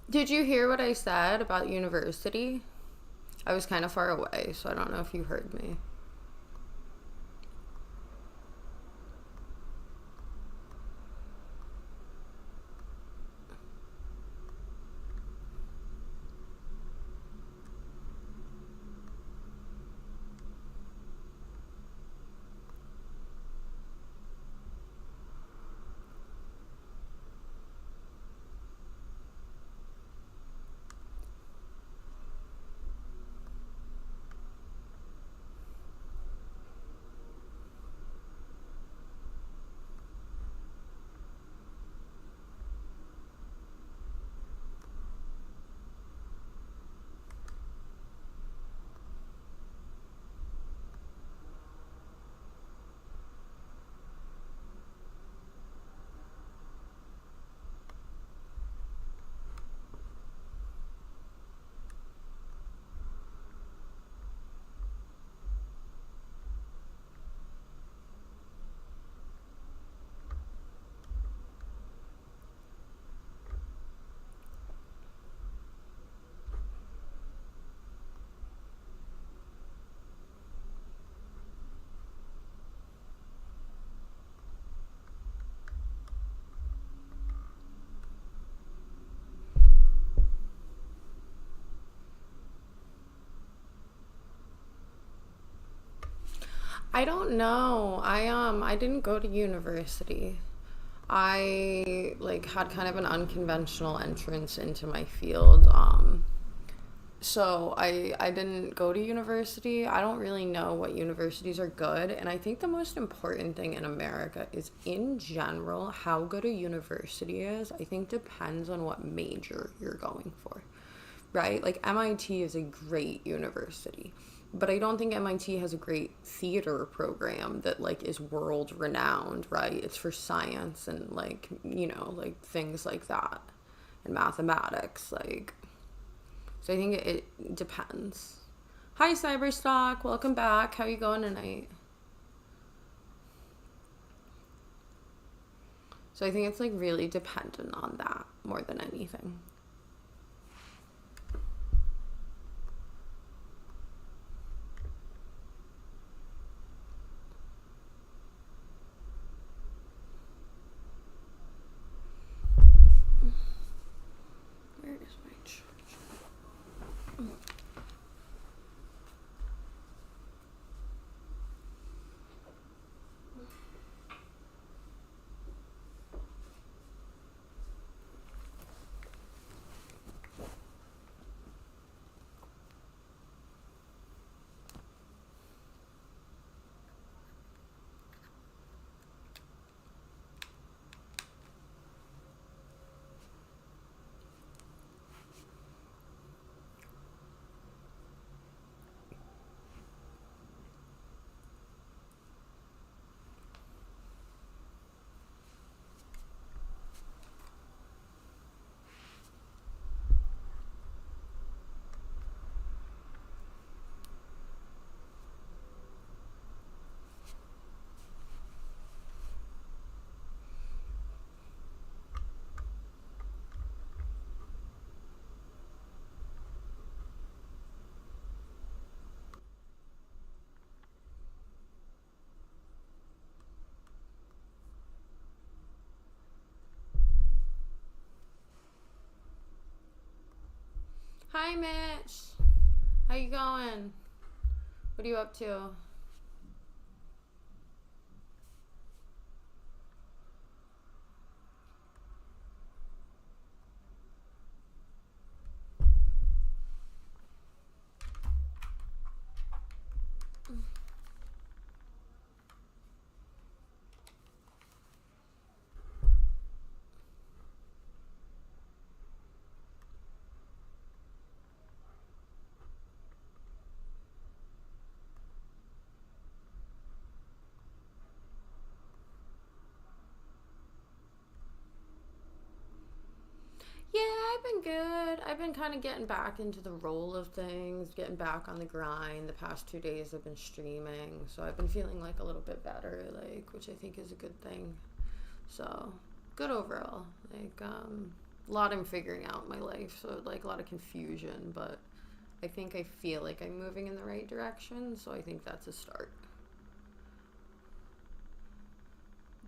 Did you hear what I said about university? I was kind of far away, so I don't know if you heard me. I don't know. I didn't go to university. I like had kind of an unconventional entrance into my field. So I didn't go to university. I don't really know what universities are good, and I think the most important thing in America is in general how good a university is. I think depends on what major you're going for. Right? Like MIT is a great university, but I don't think MIT has a great theater program that like is world renowned, right? It's for science and like, like things like that and mathematics, like so I think it depends. Hi Cyberstock, welcome back. How you going tonight? So I think it's like really dependent on that more than anything. Where is my charger? Hi Mitch. How you going? What are you up to? Yeah, I've been good. I've been kind of getting back into the role of things, getting back on the grind. The past 2 days I've been streaming, so I've been feeling like a little bit better, like, which I think is a good thing. So, good overall. Like, A lot I'm figuring out in my life, so like a lot of confusion, but I feel like I'm moving in the right direction, so I think that's a start.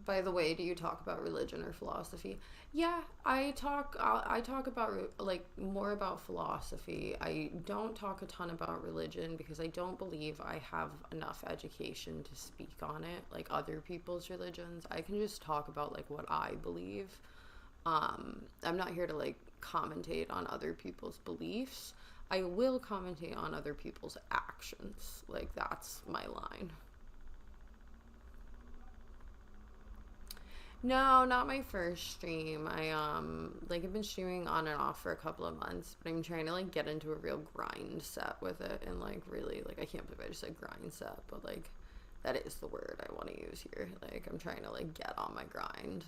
By the way, do you talk about religion or philosophy? Yeah, I talk about like more about philosophy. I don't talk a ton about religion because I don't believe I have enough education to speak on it, like other people's religions. I can just talk about like what I believe. I'm not here to like commentate on other people's beliefs. I will commentate on other people's actions. Like that's my line. No, not my first stream. I I've been streaming on and off for a couple of months, but I'm trying to like get into a real grind set with it and like really like I can't believe I just said grind set, but like that is the word I want to use here. Like I'm trying to like get on my grind.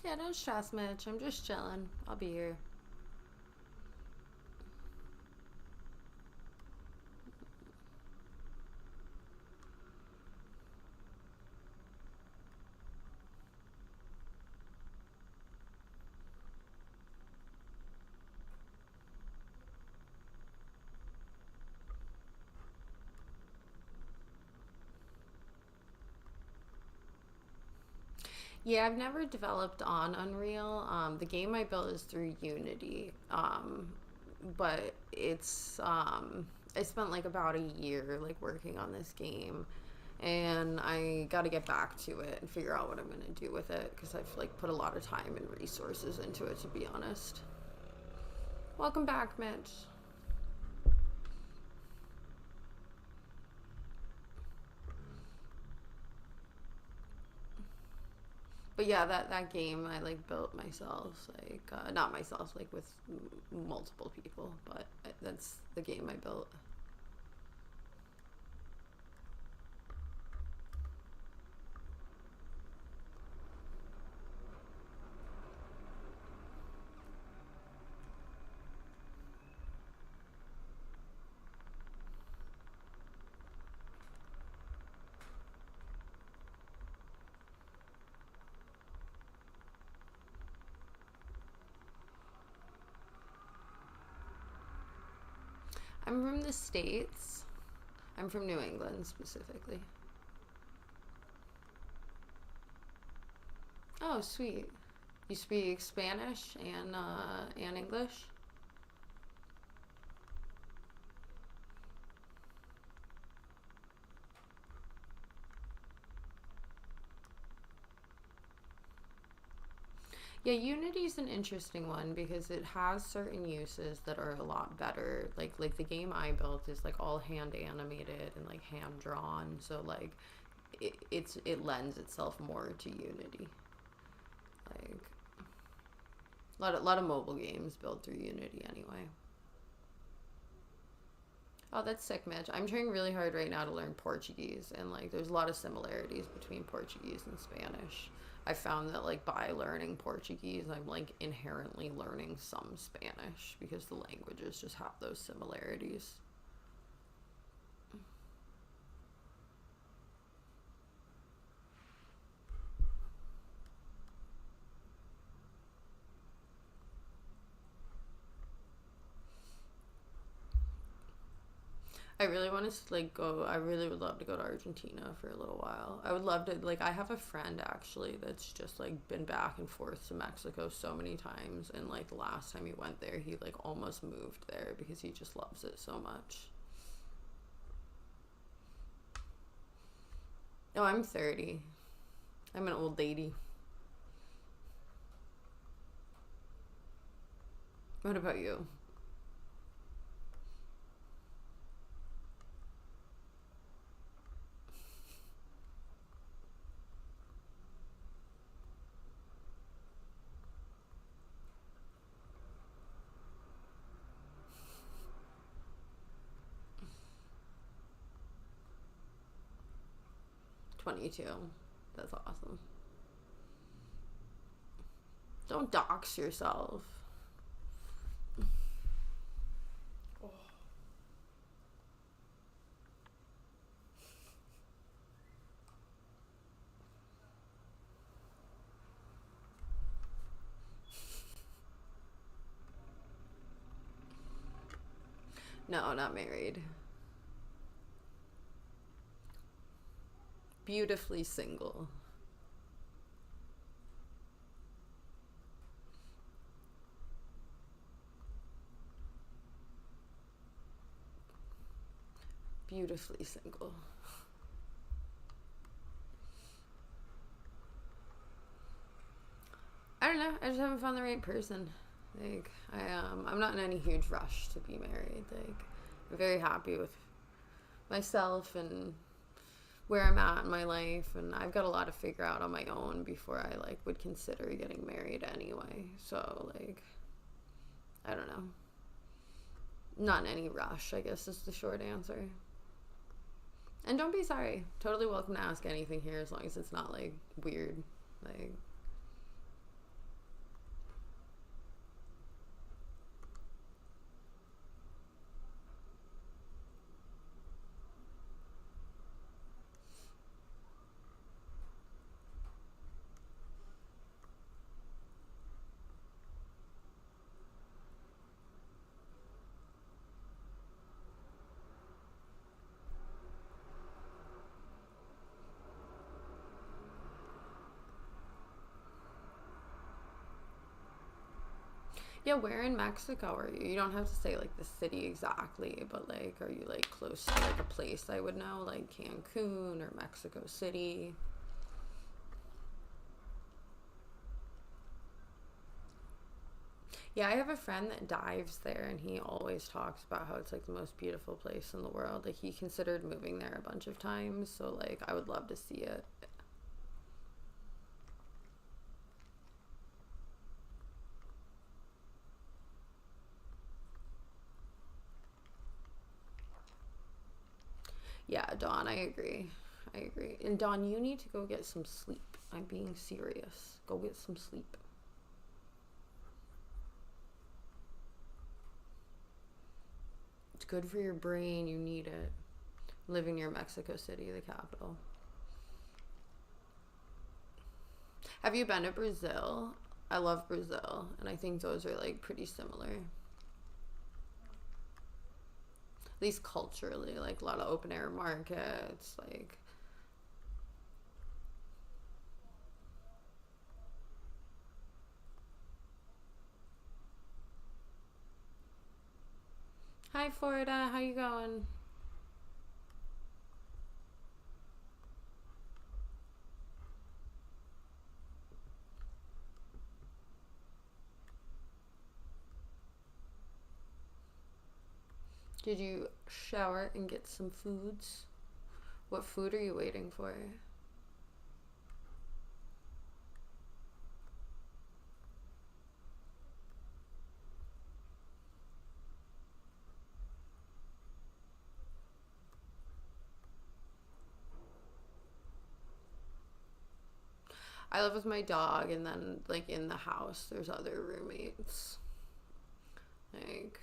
Yeah, don't stress, Mitch. I'm just chilling. I'll be here. Yeah, I've never developed on Unreal. The game I built is through Unity. But I spent like about a year like working on this game, and I got to get back to it and figure out what I'm gonna do with it because I've like put a lot of time and resources into it, to be honest. Welcome back, Mitch. But yeah, that game I like built myself, like not myself, like with multiple people, but that's the game I built. I'm from the States. I'm from New England specifically. Oh, sweet. You speak Spanish and English? Yeah, Unity's an interesting one because it has certain uses that are a lot better. Like the game I built is like all hand animated and like hand drawn, so like it lends itself more to Unity. Like a lot of mobile games built through Unity anyway. Oh, that's sick, Mitch. I'm trying really hard right now to learn Portuguese, and like, there's a lot of similarities between Portuguese and Spanish. I found that like by learning Portuguese, I'm like inherently learning some Spanish because the languages just have those similarities. I really want to like go. I really would love to go to Argentina for a little while. I would love to like. I have a friend actually that's just like been back and forth to Mexico so many times, and like the last time he went there, he like almost moved there because he just loves it so much. Oh, I'm 30. I'm an old lady. What about you? $22. That's awesome. Don't dox yourself. No, not married. Beautifully single. Beautifully single. I don't know. I just haven't found the right person. Like I'm not in any huge rush to be married. Like I'm very happy with myself and where I'm at in my life, and I've got a lot to figure out on my own before I like would consider getting married anyway. So like I don't know. Not in any rush, I guess is the short answer. And don't be sorry. Totally welcome to ask anything here as long as it's not like weird. Like yeah, where in Mexico are you? You don't have to say like the city exactly, but like are you like close to like a place I would know, like Cancun or Mexico City? Yeah, I have a friend that dives there and he always talks about how it's like the most beautiful place in the world. Like he considered moving there a bunch of times, so like I would love to see it. Yeah, Dawn, I agree. I agree. And Dawn, you need to go get some sleep. I'm being serious. Go get some sleep. It's good for your brain. You need it. Living near Mexico City, the capital. Have you been to Brazil? I love Brazil, and I think those are like pretty similar. At least culturally, like a lot of open air markets, like hi Florida, how you going? Did you shower and get some foods? What food are you waiting for? I live with my dog, and then like in the house there's other roommates. Like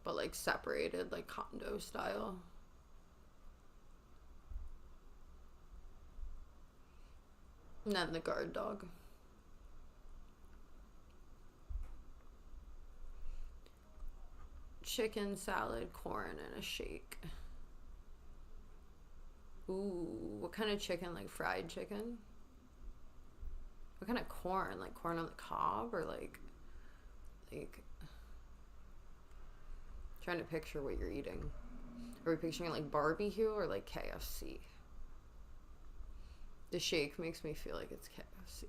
but like separated, like condo style. And then the guard dog. Chicken salad, corn, and a shake. Ooh, what kind of chicken? Like fried chicken? What kind of corn? Like corn on the cob or like trying to picture what you're eating. Are we picturing like barbecue or like KFC? The shake makes me feel like it's KFC.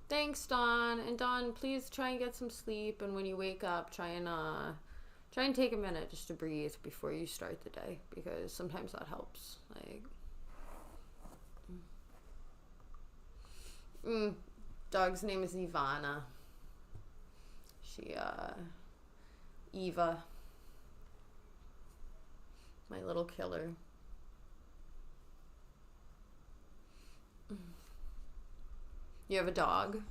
Thanks, Dawn. And Dawn, please try and get some sleep. And when you wake up, try and take a minute just to breathe before you start the day, because sometimes that helps. Like, dog's name is Ivana. Eva, my little killer. You have a dog?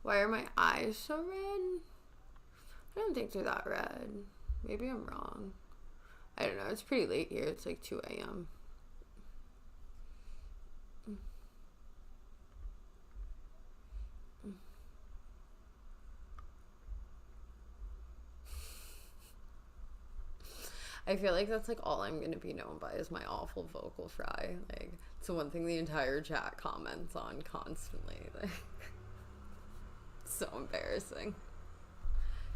Why are my eyes so red? I don't think they're that red. Maybe I'm wrong. I don't know. It's pretty late here. It's like 2 a.m. I feel like that's like all I'm gonna be known by is my awful vocal fry. Like, it's the one thing the entire chat comments on constantly. Like, so embarrassing.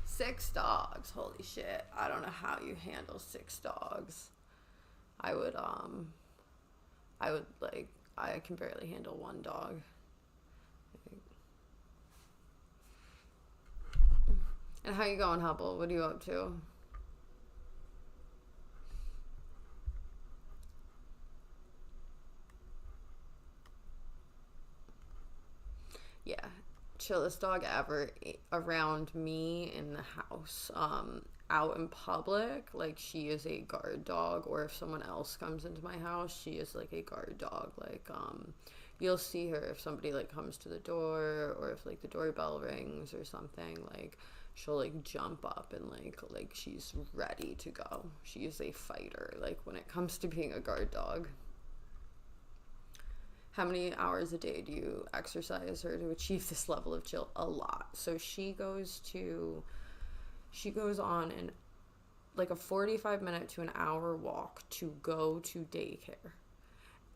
6 dogs. Holy shit. I don't know how you handle 6 dogs. I would like, I can barely handle 1 dog. And how you going, Hubble? What are you up to? Yeah, chillest dog ever around me in the house. Out in public, like, she is a guard dog, or if someone else comes into my house, she is like a guard dog. Like, you'll see her if somebody like comes to the door, or if like the doorbell rings or something. Like, she'll like jump up and like she's ready to go. She is a fighter, like, when it comes to being a guard dog. How many hours a day do you exercise her to achieve this level of chill? A lot. So she goes on an like a 45-minute to an hour walk to go to daycare.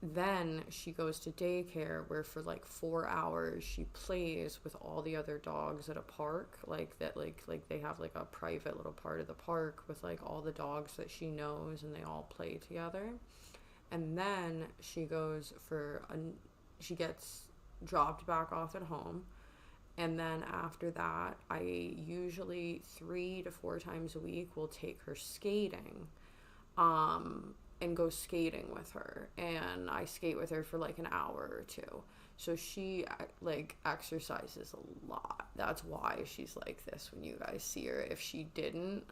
Then she goes to daycare, where for like 4 hours she plays with all the other dogs at a park, like that, like they have like a private little part of the park with like all the dogs that she knows, and they all play together. And then she gets dropped back off at home. And then after that, I usually 3 to 4 times a week will take her skating, and go skating with her. And I skate with her for like an hour or two. So she like exercises a lot. That's why she's like this when you guys see her. If she didn't,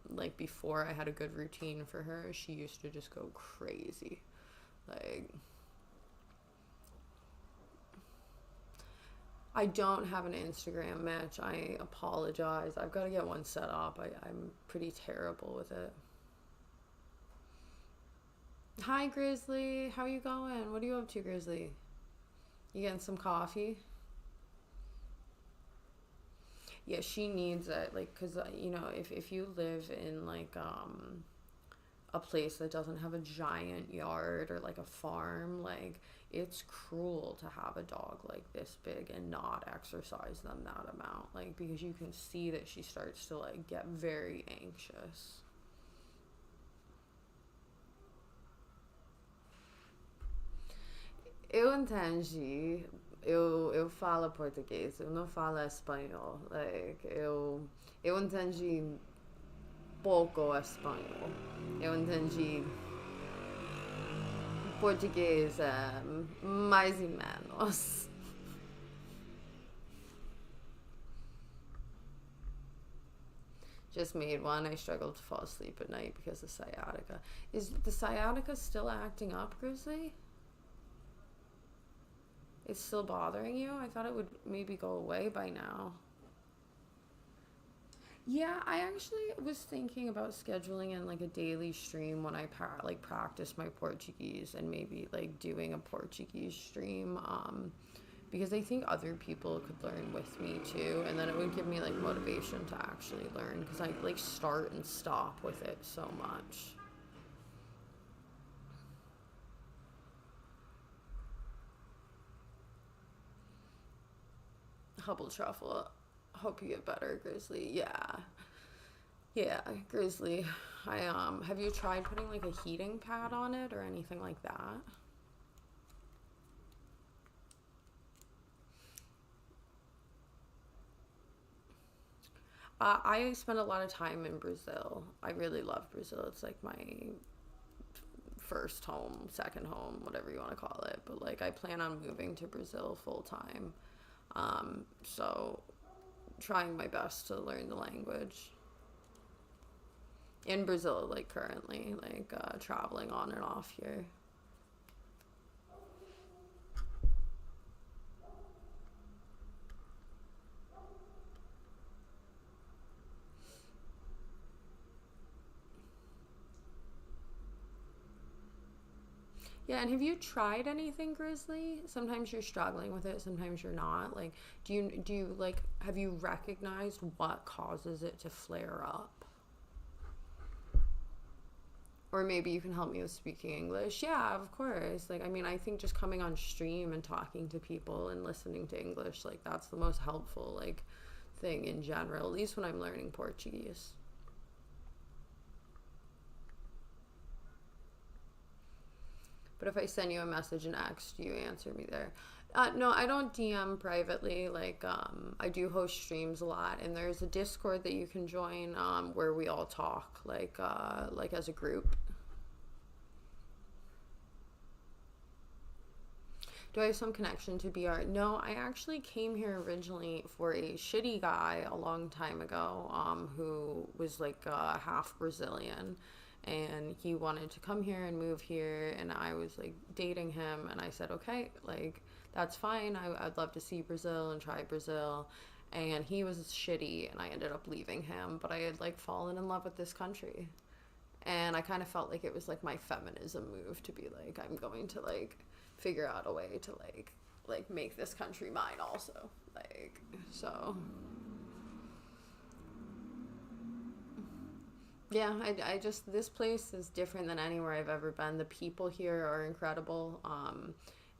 like before I had a good routine for her, she used to just go crazy. Like, I don't have an Instagram, Mitch. I apologize. I've got to get one set up. I'm pretty terrible with it. Hi, Grizzly. How you going? What are you up to, Grizzly? You getting some coffee? Yeah, she needs it. Like, because, you know, if you live in, like, a place that doesn't have a giant yard or, like, a farm, like, it's cruel to have a dog, like, this big and not exercise them that amount. Like, because you can see that she starts to, like, get very anxious. Eu entendi. Eu falo português, eu não falo espanhol. Like, eu entendi pouco espanhol. Eu entendi português, mais e menos. Just made one. I struggled to fall asleep at night because of sciatica. Is the sciatica still acting up, Grizzly? It's still bothering you? I thought it would maybe go away by now. Yeah, I actually was thinking about scheduling in like a daily stream when I practice my Portuguese, and maybe like doing a Portuguese stream, because I think other people could learn with me too, and then it would give me like motivation to actually learn, because I like start and stop with it so much. Hubble truffle. Hope you get better, Grizzly. Yeah, Grizzly. I have you tried putting like a heating pad on it or anything like that? I spent a lot of time in Brazil. I really love Brazil. It's like my first home, second home, whatever you want to call it. But like I plan on moving to Brazil full time. So trying my best to learn the language. In Brazil, like currently, like traveling on and off here. Yeah, and have you tried anything, Grizzly? Sometimes you're struggling with it, sometimes you're not. Like, do you like have you recognized what causes it to flare up? Or maybe you can help me with speaking English. Yeah, of course. Like, I mean, I think just coming on stream and talking to people and listening to English, like that's the most helpful like thing in general, at least when I'm learning Portuguese. But if I send you a message in X, do you answer me there? No, I don't DM privately. Like, I do host streams a lot, and there's a Discord that you can join where we all talk, like as a group. Do I have some connection to BR? No, I actually came here originally for a shitty guy a long time ago, who was like half Brazilian, and he wanted to come here and move here, and I was like dating him, and I said, okay, like that's fine. I'd love to see Brazil and try Brazil. And he was shitty, and I ended up leaving him, but I had like fallen in love with this country. And I kind of felt like it was like my feminism move to be like, I'm going to like figure out a way to like make this country mine also, like, so yeah. I just, this place is different than anywhere I've ever been. The people here are incredible.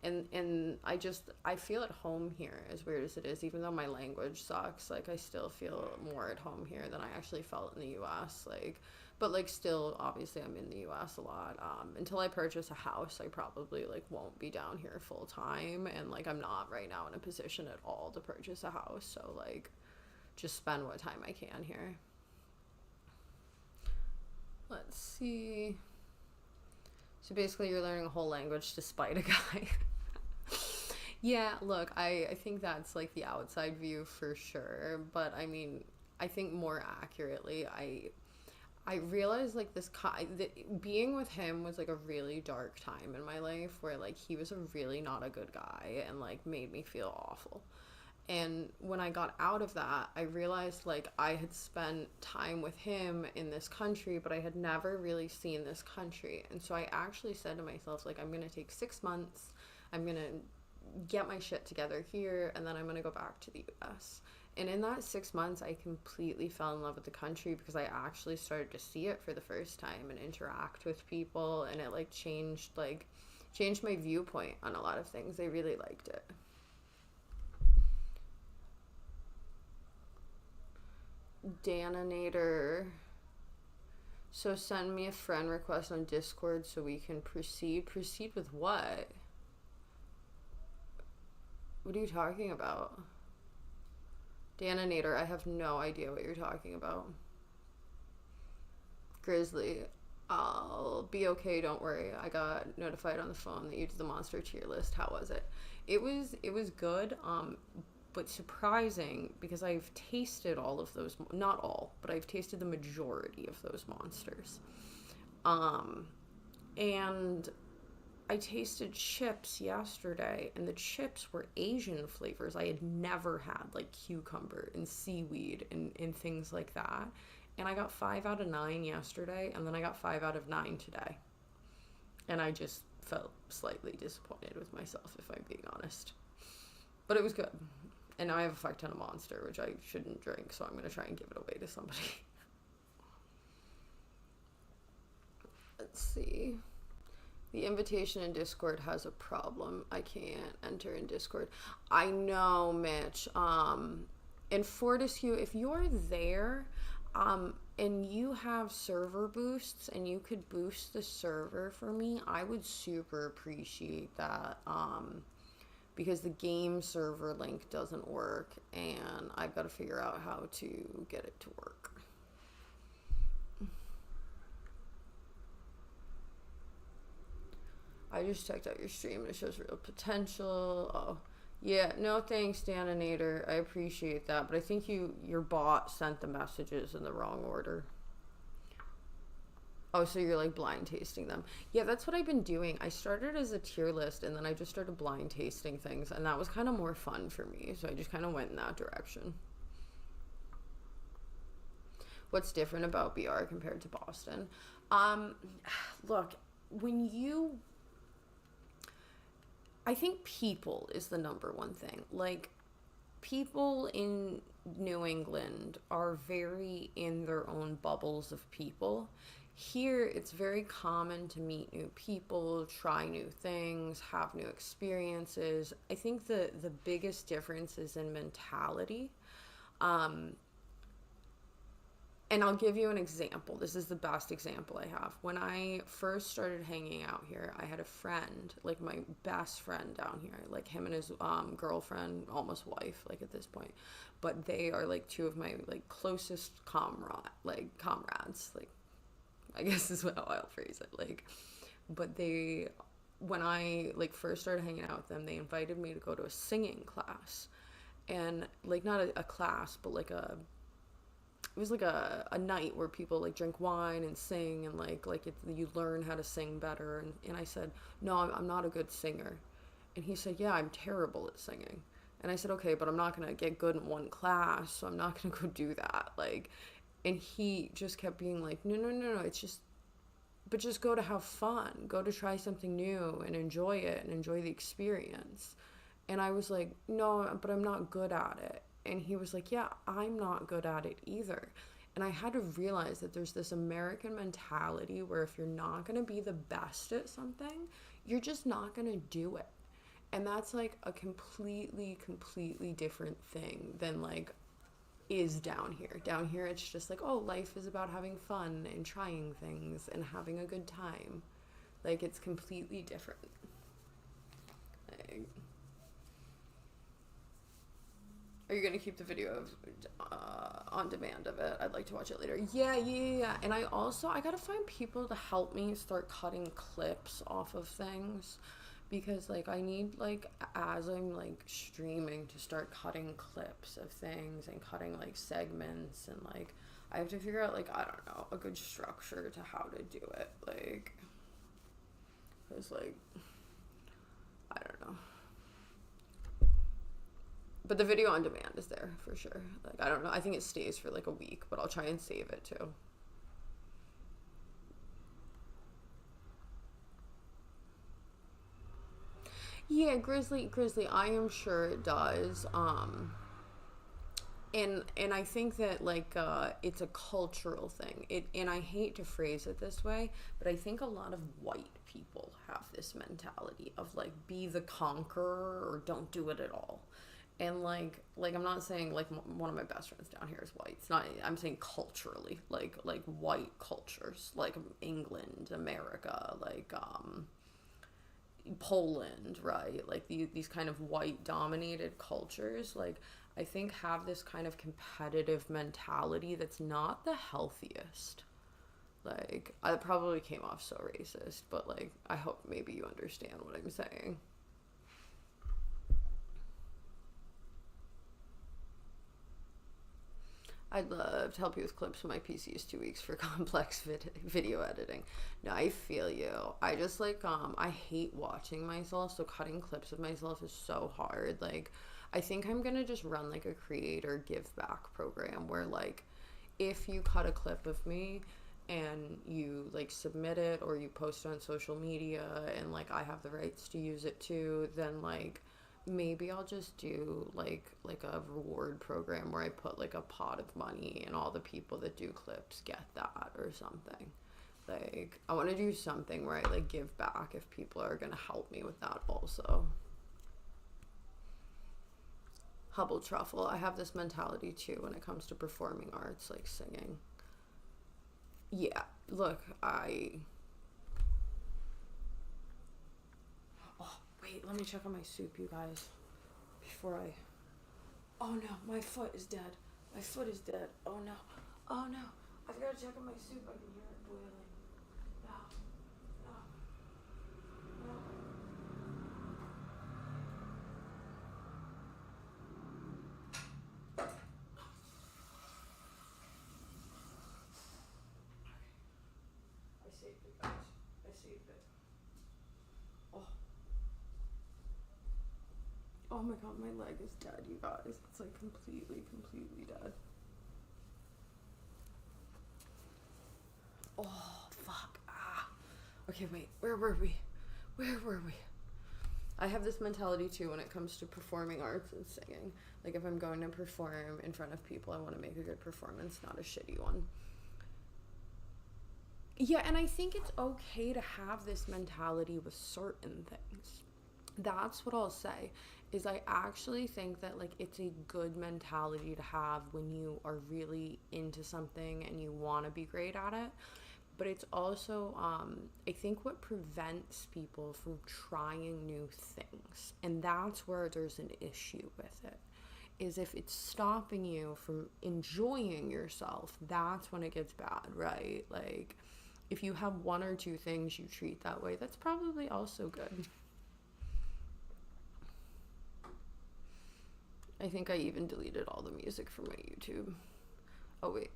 And I feel at home here, as weird as it is, even though my language sucks. Like I still feel more at home here than I actually felt in the US. Like, but like still, obviously I'm in the US a lot. Until I purchase a house, I probably like won't be down here full time, and like I'm not right now in a position at all to purchase a house. So like just spend what time I can here. Let's see. So basically you're learning a whole language to spite a guy. Yeah, look, I think that's like the outside view for sure, but I mean, I think more accurately, I realized like being with him was like a really dark time in my life, where like he was a really not a good guy and like made me feel awful. And when I got out of that, I realized like I had spent time with him in this country, but I had never really seen this country. And so I actually said to myself, like, I'm going to take 6 months. I'm going to get my shit together here, and then I'm going to go back to the US. And in that 6 months, I completely fell in love with the country, because I actually started to see it for the first time and interact with people. And it like changed my viewpoint on a lot of things. I really liked it. Daninator. So send me a friend request on Discord so we can proceed. Proceed with what? What are you talking about? Daninator, I have no idea what you're talking about. Grizzly, I'll be okay, don't worry. I got notified on the phone that you did the monster tier list. How was it? It was good. But surprising, because I've tasted all of those, not all, but I've tasted the majority of those monsters. And I tasted chips yesterday, and the chips were Asian flavors. I had never had like cucumber and seaweed and things like that. And I got 5 out of 9 yesterday, and then I got 5 out of 9 today. And I just felt slightly disappointed with myself, if I'm being honest. But it was good. And now I have a fuck ton of Monster, which I shouldn't drink, so I'm going to try and give it away to somebody. Let's see. The invitation in Discord has a problem. I can't enter in Discord. I know, Mitch. In Fortescue, if you're there, and you have server boosts and you could boost the server for me, I would super appreciate that. Because the game server link doesn't work and I've got to figure out how to get it to work. I just checked out your stream and it shows real potential. Oh, yeah. No, thanks, Daninator. I appreciate that. But I think your bot sent the messages in the wrong order. Oh, so you're like blind tasting them. Yeah, that's what I've been doing. I started as a tier list and then I just started blind tasting things. And that was kind of more fun for me. So I just kind of went in that direction. What's different about BR compared to Boston? Look, I think people is the number one thing. Like, people in New England are very in their own bubbles of people. Here, it's very common to meet new people, try new things, have new experiences. I think the biggest difference is in mentality. And I'll give you an example. This is the best example I have. When I first started hanging out here, I had a friend, like my best friend down here, like him and his girlfriend, almost wife, like at this point. But they are like two of my like closest comrades, like I guess is how I'll phrase it. Like, but when I like first started hanging out with them, they invited me to go to a singing class, and like not a class, but like it was like a night where people like drink wine and sing and you learn how to sing better. And I said, no, I'm not a good singer. And he said, yeah, I'm terrible at singing. And I said, okay, but I'm not going to get good in one class, so I'm not going to go do that. Like, and he just kept being like, no, it's just go to have fun, go to try something new and enjoy it and enjoy the experience. And I was like, no, but I'm not good at it. And he was like, yeah, I'm not good at it either. And I had to realize that there's this American mentality where if you're not going to be the best at something, you're just not going to do it. And that's like a completely different thing than like is down here. Down here, it's just like, oh, life is about having fun and trying things and having a good time. Like, it's completely different. Like, are you going to keep the video of on demand of it? I'd like to watch it later. Yeah. And I got to find people to help me start cutting clips off of things, because like I need, like, as I'm like streaming, to start cutting clips of things and cutting like segments, and like I have to figure out, like, I don't know, a good structure to how to do it. Like, because like, I don't know. But the video on demand is there for sure. Like, I don't know. I think it stays for like a week, but I'll try and save it too. Yeah, Grizzly, I am sure it does. And I think that like it's a cultural thing. And I hate to phrase it this way, but I think a lot of white people have this mentality of like, be the conqueror or don't do it at all. And like I'm not saying like one of my best friends down here is white. It's not. I'm saying culturally, like white cultures, like England, America, like Poland, right? Like these kind of white dominated cultures, like I think have this kind of competitive mentality that's not the healthiest. Like, I probably came off so racist, but like I hope maybe you understand what I'm saying. I'd love to help you with clips when my PC is 2 weeks for complex video editing. No, I feel you. I just like, I hate watching myself, so cutting clips of myself is so hard. Like, I think I'm gonna just run like a creator give back program where like, if you cut a clip of me and you like submit it or you post it on social media and like I have the rights to use it too, then like maybe I'll just do like a reward program where I put like a pot of money and all the people that do clips get that or something. Like, I want to do something where I like give back if people are gonna help me with that also. Hubble truffle. I have this mentality too when it comes to performing arts, like singing. Yeah, look, oh, wait, let me check on my soup, you guys. Before I... Oh no, my foot is dead. My foot is dead. Oh no. Oh no. I've got to check on my soup. I can hear it boiling. No. No. No. I saved it, guys. I saved it. Oh. Oh my god, my leg is dead, you guys. It's like completely dead. Oh, fuck. Ah. Okay, wait. Where were we? I have this mentality too when it comes to performing arts and singing. Like, if I'm going to perform in front of people, I want to make a good performance, not a shitty one. Yeah, and I think it's okay to have this mentality with certain things. That's what I'll say, is I actually think that like it's a good mentality to have when you are really into something and you want to be great at it. But it's also I think what prevents people from trying new things, and that's where there's an issue with it, is if it's stopping you from enjoying yourself, that's when it gets bad, right? Like, if you have one or two things you treat that way, that's probably also good. I think I even deleted all the music from my YouTube. Oh wait.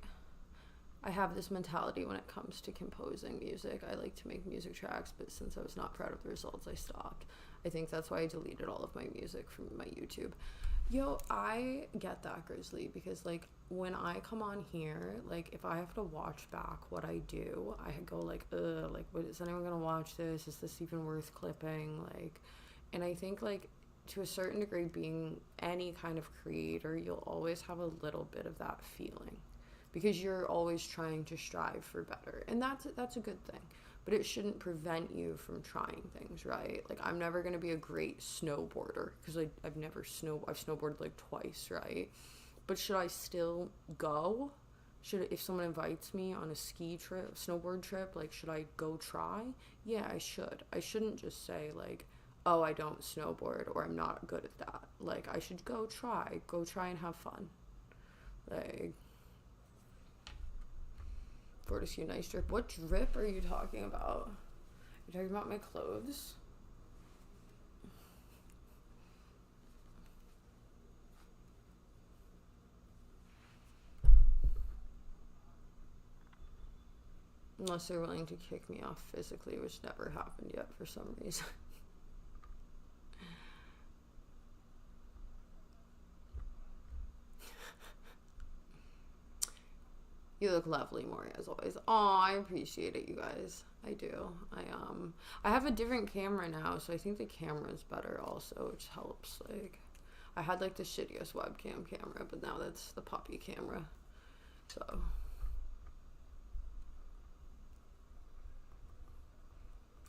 I have this mentality when it comes to composing music. I like to make music tracks, but since I was not proud of the results, I stopped. I think that's why I deleted all of my music from my YouTube. Yo, I get that, Grizzly, because like when I come on here, like if I have to watch back what I do, I go like, ugh, like, what, is anyone gonna watch this? Is this even worth clipping? Like, and I think like to a certain degree, being any kind of creator, you'll always have a little bit of that feeling, because you're always trying to strive for better, and that's a good thing. But it shouldn't prevent you from trying things, right? Like, I'm never gonna be a great snowboarder because I've snowboarded like twice, right? But should I still go? If someone invites me on a snowboard trip, like, should I go try? Yeah, I should. I shouldn't just say like, oh, I don't snowboard, or I'm not good at that. Like, I should go try and have fun. Like, Fortescue nice drip. What drip are you talking about? You're talking about my clothes? Unless they're willing to kick me off physically, which never happened yet for some reason. You look lovely, Maury, as always. Oh, I appreciate it, you guys. I do. I have a different camera now, so I think the camera's better also, which helps. Like, I had like the shittiest webcam camera, but now that's the puppy camera. So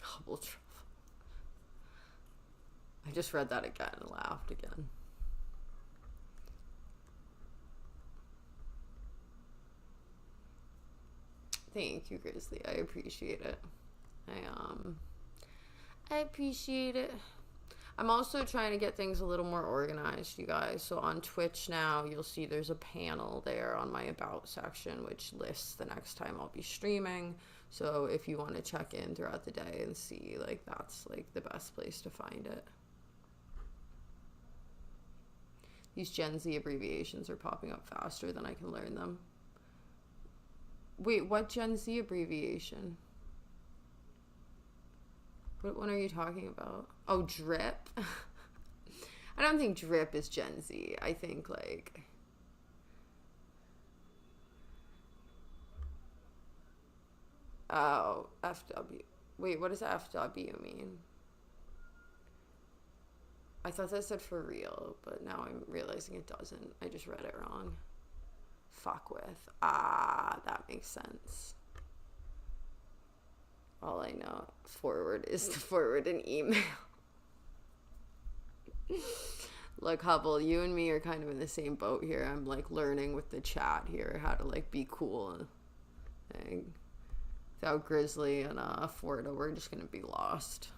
Hubble truffle. I just read that again and laughed again. Thank you, Grizzly. I appreciate it. I appreciate it. I'm also trying to get things a little more organized, you guys. So on Twitch now, you'll see there's a panel there on my About section, which lists the next time I'll be streaming. So if you want to check in throughout the day and see, like, that's like the best place to find it. These Gen Z abbreviations are popping up faster than I can learn them. Wait, what Gen Z abbreviation? What one are you talking about? Oh, drip? I don't think drip is Gen Z. I think like... Oh, FW. Wait, what does FW mean? I thought that said for real, but now I'm realizing it doesn't. I just read it wrong. Fuck with. Ah, that makes sense. All I know forward is to forward an email. Look, Hubble, you and me are kind of in the same boat here. I'm like learning with the chat here how to like be cool. And without Grizzly and Fordo, we're just gonna be lost.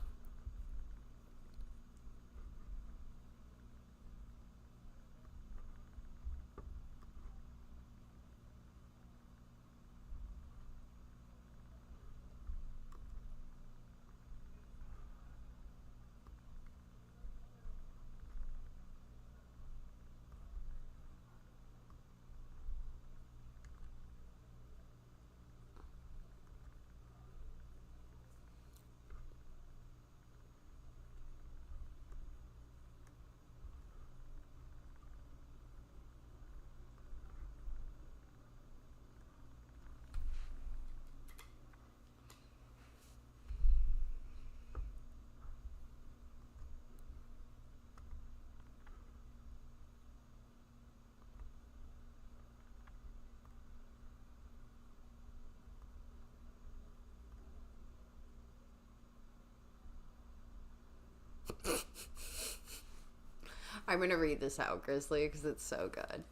I'm gonna read this out, Grizzly, because it's so good.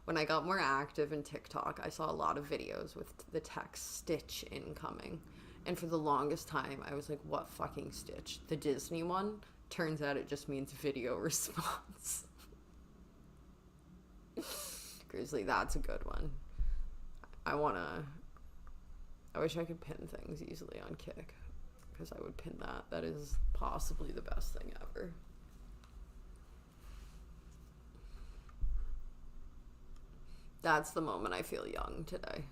When I got more active in TikTok, I saw a lot of videos with the text Stitch incoming. And for the longest time, I was like, what fucking Stitch? The Disney one? Turns out it just means video response. Grizzly, that's a good one. I wish I could pin things easily on Kick, because I would pin that. That is possibly the best thing ever. That's the moment I feel young today.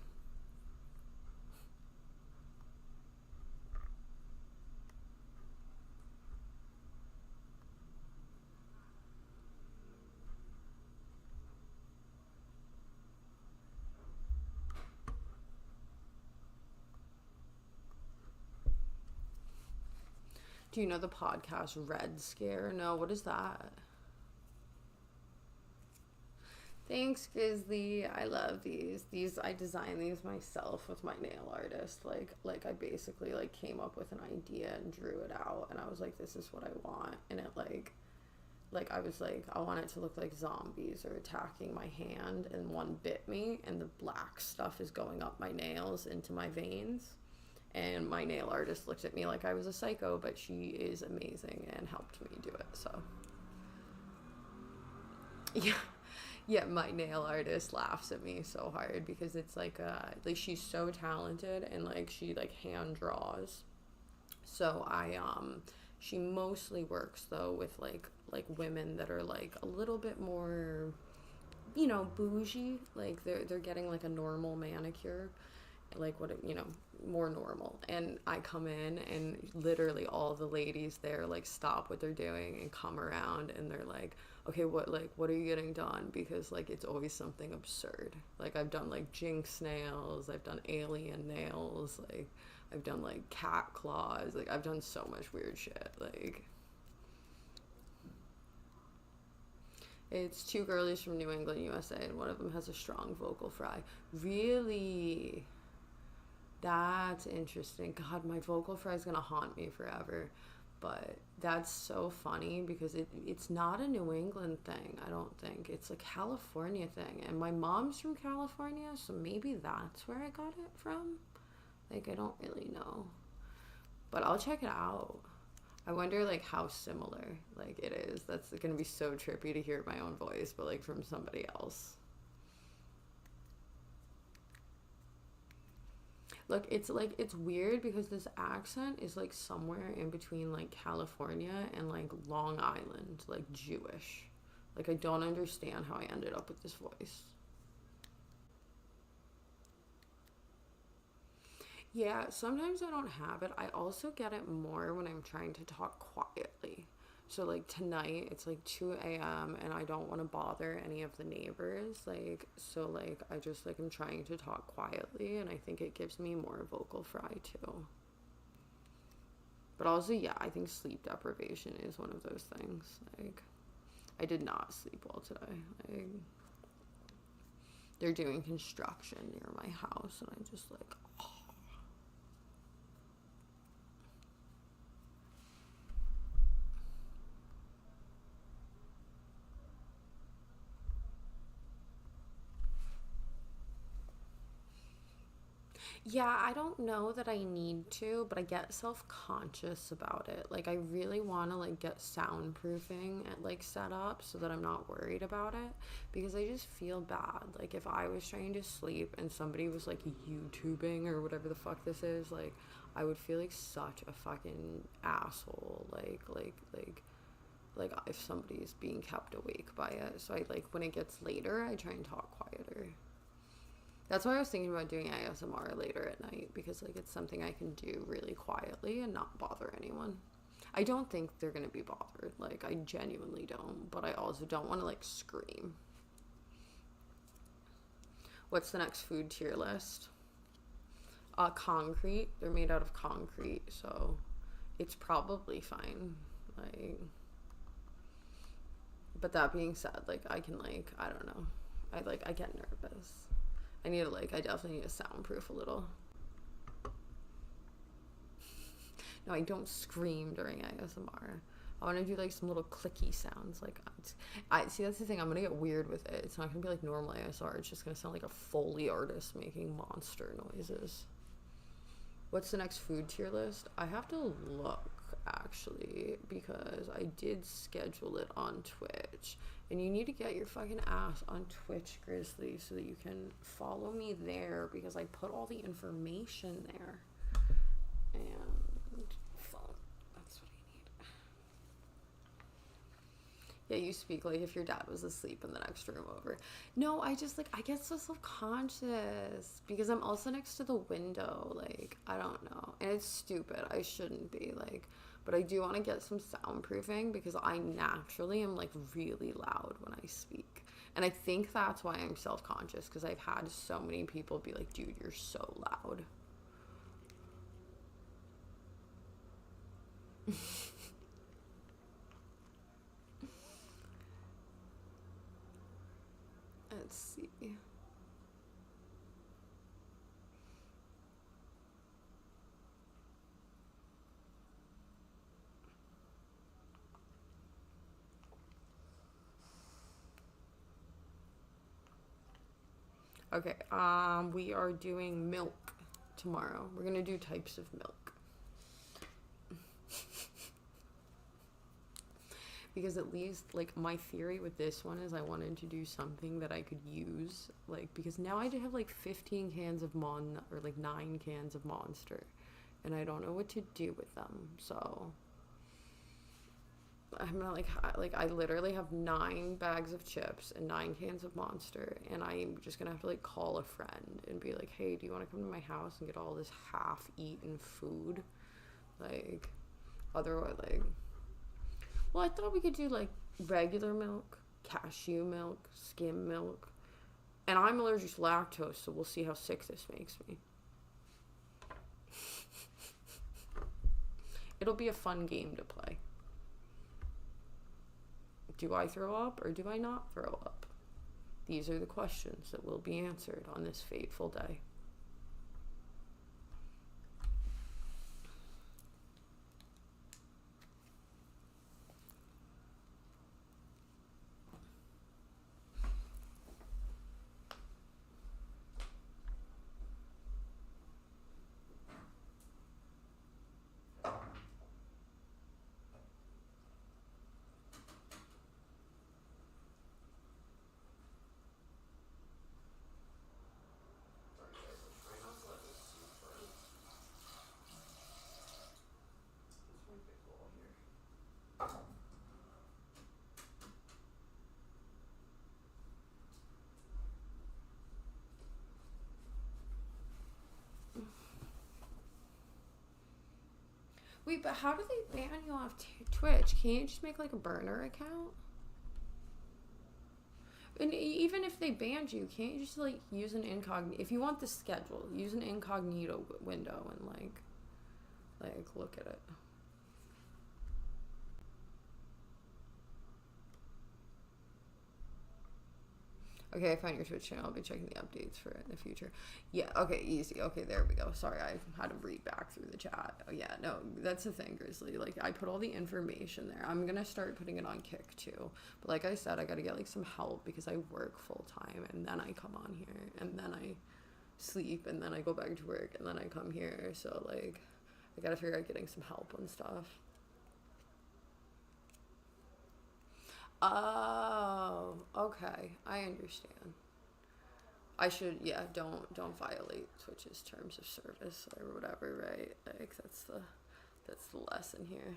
Do you know the podcast Red Scare? No, what is that? Thanks, Grizzly. I love these. I designed these myself with my nail artist. Like I basically like came up with an idea and drew it out, and I was like, this is what I want. And it like I was like, I want it to look like zombies are attacking my hand, and one bit me, and the black stuff is going up my nails into my veins. And my nail artist looked at me like I was a psycho, but she is amazing and helped me do it. So yeah, my nail artist laughs at me so hard because it's like she's so talented, and like she like hand draws. So she mostly works though with like women that are like a little bit more, you know, bougie. Like they're getting like a normal manicure, like what, you know, more normal. And I come in and literally all the ladies there like stop what they're doing and come around, and they're like, okay, what are you getting done? Because like it's always something absurd. Like I've done like jinx nails, I've done alien nails, like I've done like cat claws, like I've done so much weird shit. Like it's two girlies from New England, USA, and one of them has a strong vocal fry. Really? That's interesting. God, my vocal fry is gonna haunt me forever. But that's so funny because it's not a New England thing, I don't think. It's a California thing. And my mom's from California, so maybe that's where I got it from. Like, I don't really know. But I'll check it out. I wonder, like, how similar, like, it is. That's gonna be so trippy to hear my own voice, but, like, from somebody else. Look, it's weird because this accent is like somewhere in between like California and like Long Island, like Jewish. Like I don't understand how I ended up with this voice. Yeah, sometimes I don't have it. I also get it more when I'm trying to talk quietly. So like tonight it's like 2 a.m. and I don't want to bother any of the neighbors. Like so like I just like I'm trying to talk quietly, and I think it gives me more vocal fry too. But also, yeah, I think sleep deprivation is one of those things. Like, I did not sleep well today. Like, they're doing construction near my house, and I just like, oh. Yeah, I don't know that I need to, but I get self-conscious about it. Like, I really want to like get soundproofing at like set up so that I'm not worried about it, because I just feel bad. Like, if I was trying to sleep and somebody was like YouTubing or whatever the fuck this is, like, I would feel like such a fucking asshole. Like if somebody's being kept awake by it. So I like, when it gets later, I try and talk quieter. That's why I was thinking about doing ASMR later at night, because like it's something I can do really quietly and not bother anyone. I don't think they're gonna be bothered. Like, I genuinely don't, but I also don't want to like scream. What's the next food tier list? Concrete. They're made out of concrete, so it's probably fine. Like, but that being said, like, I can like, I don't know. I get nervous. I definitely need to soundproof a little. No, I don't scream during ASMR. I want to do like some little clicky sounds. Like, I see, that's the thing. I'm gonna get weird with it. It's not gonna be like normal ASMR. It's just gonna sound like a Foley artist making monster noises. What's the next food tier list? I have to look, actually, because I did schedule it on Twitch. And you need to get your fucking ass on Twitch, Grizzly, so that you can follow me there, because I put all the information there. And phone. That's what I need. Yeah, you speak like if your dad was asleep in the next room over. No, I just, like, I get so self-conscious because I'm also next to the window. Like, I don't know. And it's stupid. I shouldn't be, like, but I do want to get some soundproofing because I naturally am, like, really loud when I speak. And I think that's why I'm self-conscious, because I've had so many people be like, dude, you're so loud. Let's see. Okay, we are doing milk tomorrow. We're gonna do types of milk. Because at least, like, my theory with this one is I wanted to do something that I could use, like, because now I have like 15 cans of or like 9 cans of Monster, and I don't know what to do with them. So I'm gonna like I literally have 9 bags of chips and 9 cans of Monster, and I'm just gonna have to like call a friend and be like, hey, do you want to come to my house and get all this half-eaten food? Like, otherwise, like, well, I thought we could do like regular milk, cashew milk, skim milk, and I'm allergic to lactose, so we'll see how sick this makes me. It'll be a fun game to play. Do I throw up or do I not throw up? These are the questions that will be answered on this fateful day. Wait, but how do they ban you off Twitch? Can't you just make like a burner account? And even if they banned you, can't you just like use an incognito? If you want the schedule, use an incognito window and like look at it. Okay, I found your Twitch channel. I'll be checking the updates for it in the future. Yeah, okay, easy. Okay, there we go. Sorry, I had to read back through the chat. Oh, yeah, no, that's the thing, Grizzly. Like, I put all the information there. I'm gonna start putting it on Kick, too. But like I said, I gotta get, like, some help because I work full-time, and then I come on here, and then I sleep, and then I go back to work, and then I come here. So, like, I gotta figure out getting some help and stuff. Oh, okay. I understand. I should, yeah, don't violate Twitch's terms of service or whatever, right? Like that's the lesson here.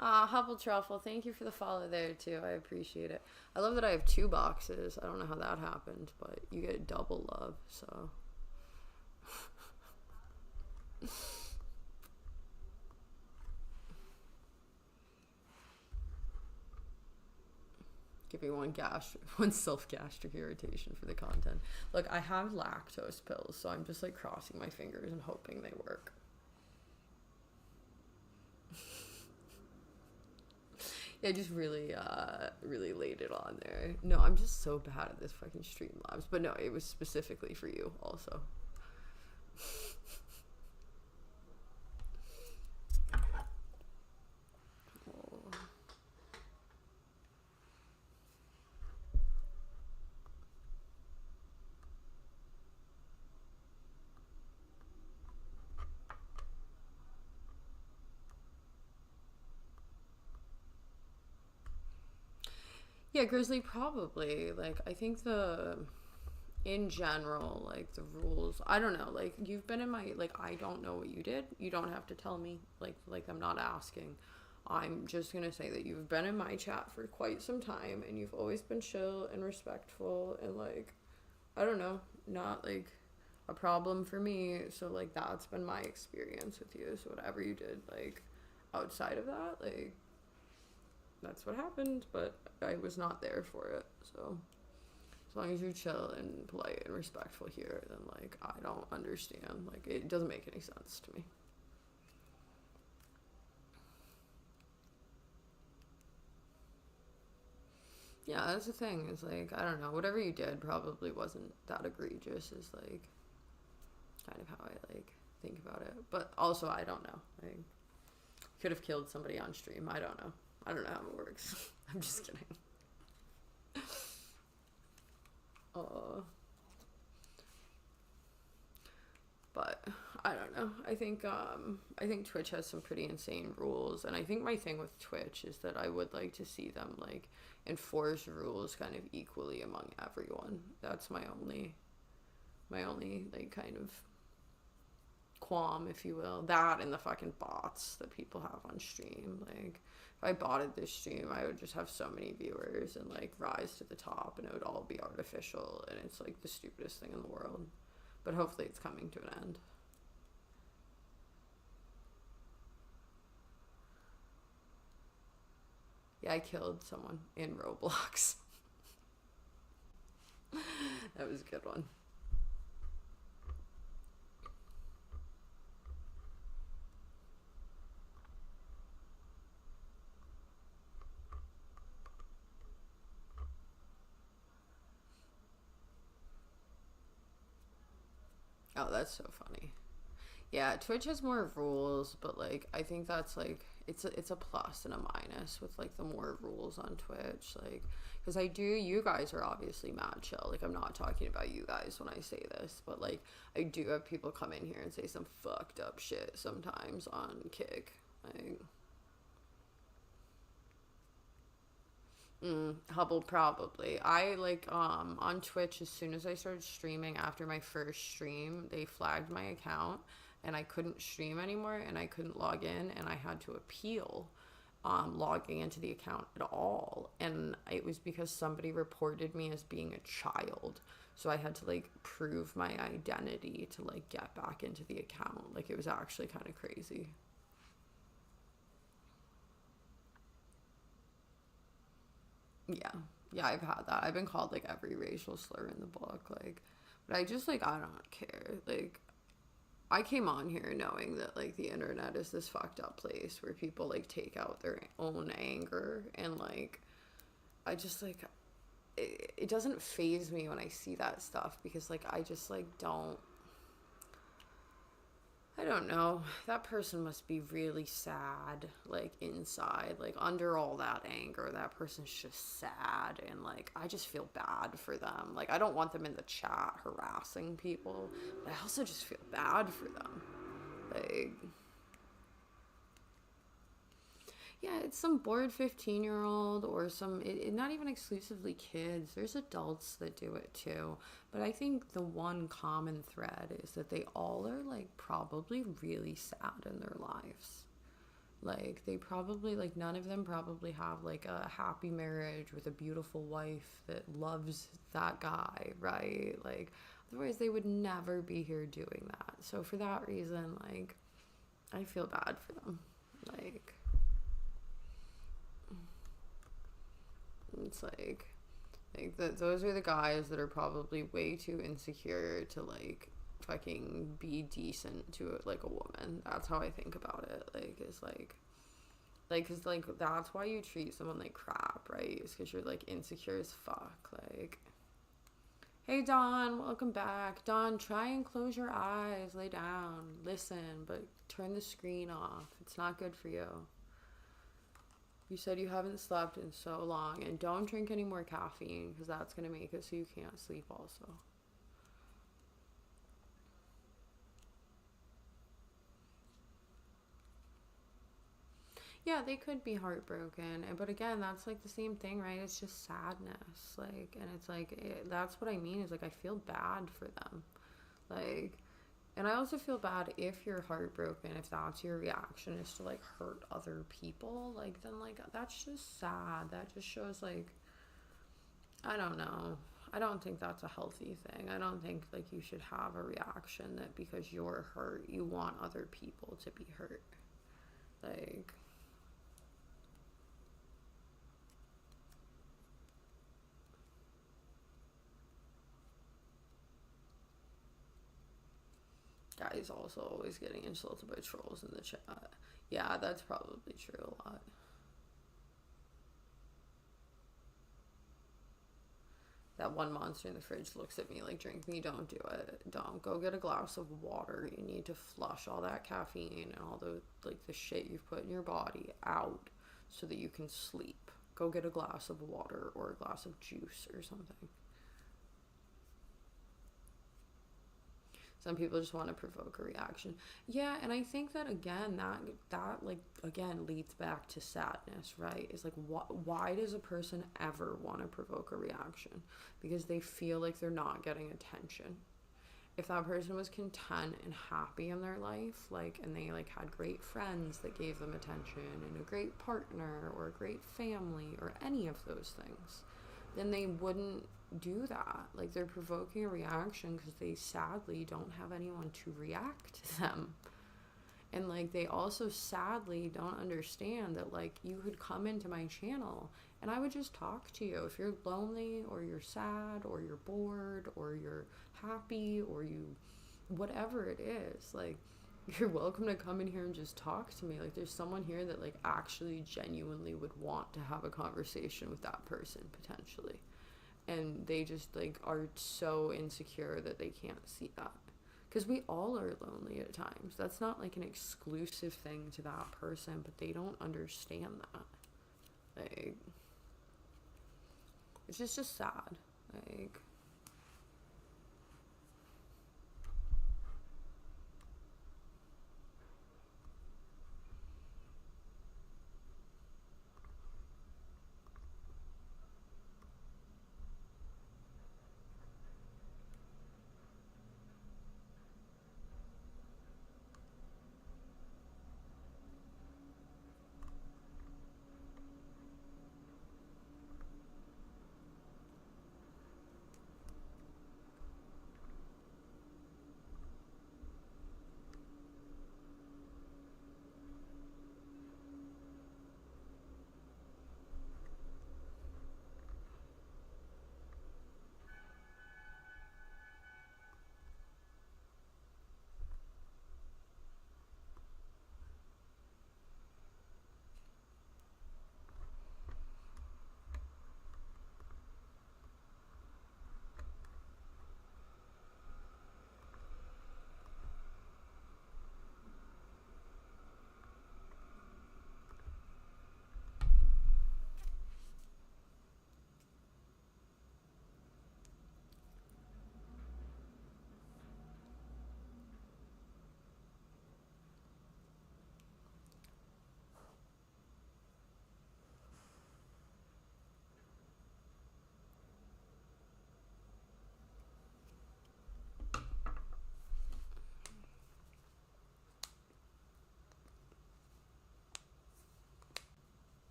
Hubble Truffle, thank you for the follow there too. I appreciate it. I love that I have 2 boxes. I don't know how that happened, but you get double love, so give me one self-gastric irritation for the content. Look, I have lactose pills, so I'm just like crossing my fingers and hoping they work. Yeah, I just really laid it on there. No, I'm just so bad at this fucking Streamlabs. But no, it was specifically for you also. Oh. Yeah, Grizzly, probably. Like, I think in general, like, the rules, I don't know, like, you've been in my, like, I don't know what you did. You don't have to tell me, like, I'm not asking. I'm just gonna say that you've been in my chat for quite some time, and you've always been chill and respectful, and, like, I don't know, not, like, a problem for me. So, like, that's been my experience with you. So whatever you did, like, outside of that, like, that's what happened, but I was not there for it. So as long as you're chill and polite and respectful here, then, like, I don't understand. Like, it doesn't make any sense to me. Yeah, that's the thing. Is, like, I don't know. Whatever you did probably wasn't that egregious. Is, like, kind of how I, like, think about it. But also, I don't know. Like, could have killed somebody on stream. I don't know. I don't know how it works. I'm just kidding. But I don't know. I think Twitch has some pretty insane rules, and I think my thing with Twitch is that I would like to see them, like, enforce rules kind of equally among everyone. That's my only like, kind of qualm, if you will. That and the fucking bots that people have on stream. Like, if I botted this stream, I would just have so many viewers and, like, rise to the top, and it would all be artificial, and it's, like, the stupidest thing in the world. But hopefully it's coming to an end. Yeah, I killed someone in Roblox. That was a good one. Oh, that's so funny. Yeah, Twitch has more rules, but, like, I think that's, like, it's a plus and a minus with, like, the more rules on Twitch, like, because you guys are obviously mad chill. Like, I'm not talking about you guys when I say this, but, like, I do have people come in here and say some fucked up shit sometimes on Kick, like. Hubble, probably. I, like, on Twitch, as soon as I started streaming after my first stream, they flagged my account and I couldn't stream anymore and I couldn't log in, and I had to appeal logging into the account at all. And it was because somebody reported me as being a child. So I had to, like, prove my identity to, like, get back into the account. Like, it was actually kind of crazy. Yeah. Yeah, I've had that. I've been called, like, every racial slur in the book, like, but I just, like, I don't care. Like, I came on here knowing that, like, the internet is this fucked up place where people, like, take out their own anger, and, like, I just, like, it doesn't faze me when I see that stuff, because like I just like I don't know. That person must be really sad, like inside, like under all that anger. That person's just sad, and like I just feel bad for them. Like I don't want them in the chat harassing people, but I also just feel bad for them. Like, yeah, it's some bored 15-year-old or some, not even exclusively kids. There's adults that do it too. But I think the one common thread is that they all are like probably really sad in their lives. Like they probably, like none of them probably have like a happy marriage with a beautiful wife that loves that guy, right? Like otherwise they would never be here doing that. So for that reason, like I feel bad for them. Like it's like that. Those are the guys that are probably way too insecure to like fucking be decent to like a woman. That's how I think about it. Like it's like because like that's why you treat someone like crap, right? It's because you're like insecure as fuck. Like, hey Dawn, welcome back. Dawn, try and close your eyes, lay down, listen, but turn the screen off. It's not good for you. You said you haven't slept in so long, and don't drink any more caffeine because that's going to make it so you can't sleep also. Yeah, they could be heartbroken, but again, that's like the same thing, right? It's just sadness, like, and it's like that's what I mean is like I feel bad for them, like, and I also feel bad if you're heartbroken, if that's your reaction is to like hurt other people, like then like that's just sad. That just shows like I don't know. I don't think that's a healthy thing. I don't think like you should have a reaction that because you're hurt, you want other people to be hurt. Like guys also always getting insulted by trolls in the chat. Yeah, that's probably true a lot. That one monster in the fridge looks at me like, drink me, don't do it. Don't. Go get a glass of water. You need to flush all that caffeine and all the, like, the shit you've put in your body out so that you can sleep. Go get a glass of water or a glass of juice or something. Some people just want to provoke a reaction. Yeah, and I think that again, that like again leads back to sadness, right? Is like why does a person ever want to provoke a reaction? Because they feel like they're not getting attention. If that person was content and happy in their life, like, and they like had great friends that gave them attention and a great partner or a great family or any of those things, then they wouldn't do that. Like they're provoking a reaction because they sadly don't have anyone to react to them. And like they also sadly don't understand that like you could come into my channel and I would just talk to you. If you're lonely or you're sad or you're bored or you're happy or you whatever it is, like you're welcome to come in here and just talk to me. Like there's someone here that like actually genuinely would want to have a conversation with that person potentially. And they just like are so insecure that they can't see that. Because we all are lonely at times. That's not like an exclusive thing to that person, but they don't understand that. Like, it's just sad. Like,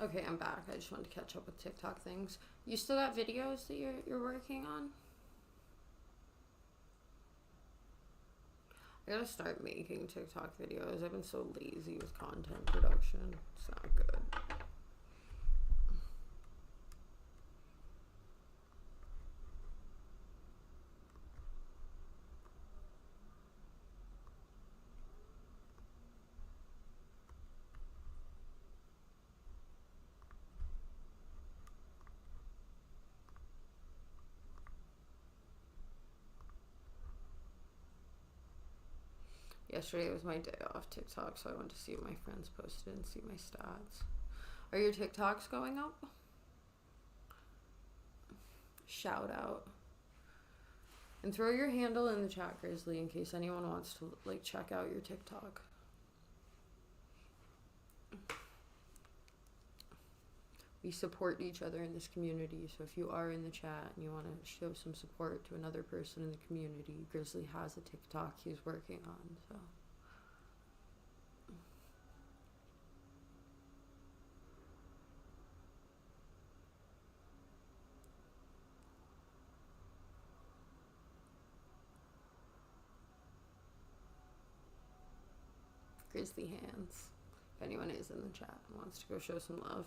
Okay, I'm back. I just wanted to catch up with TikTok things. You still got videos that you're working on? I gotta start making TikTok videos. I've been so lazy with content production. It's not good. Yesterday was my day off TikTok, so I went to see what my friends posted and see my stats. Are your TikToks going up? Shout out. And throw your handle in the chat, Grizzly, in case anyone wants to like check out your TikTok. We support each other in this community, so if you are in the chat and you want to show some support to another person in the community, Grizzly has a TikTok he's working on, so. Grizzly hands. If anyone is in the chat and wants to go show some love.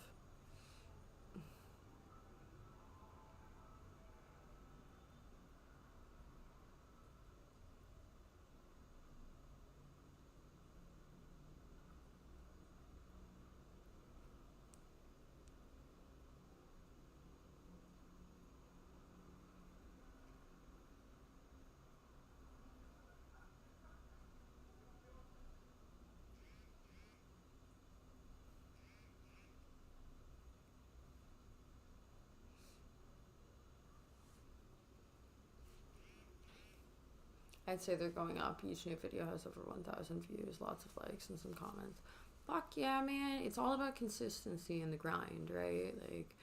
I'd say they're going up. Each new video has over 1,000 views, lots of likes, and some comments. Fuck yeah, man. It's all about consistency and the grind, right? Like,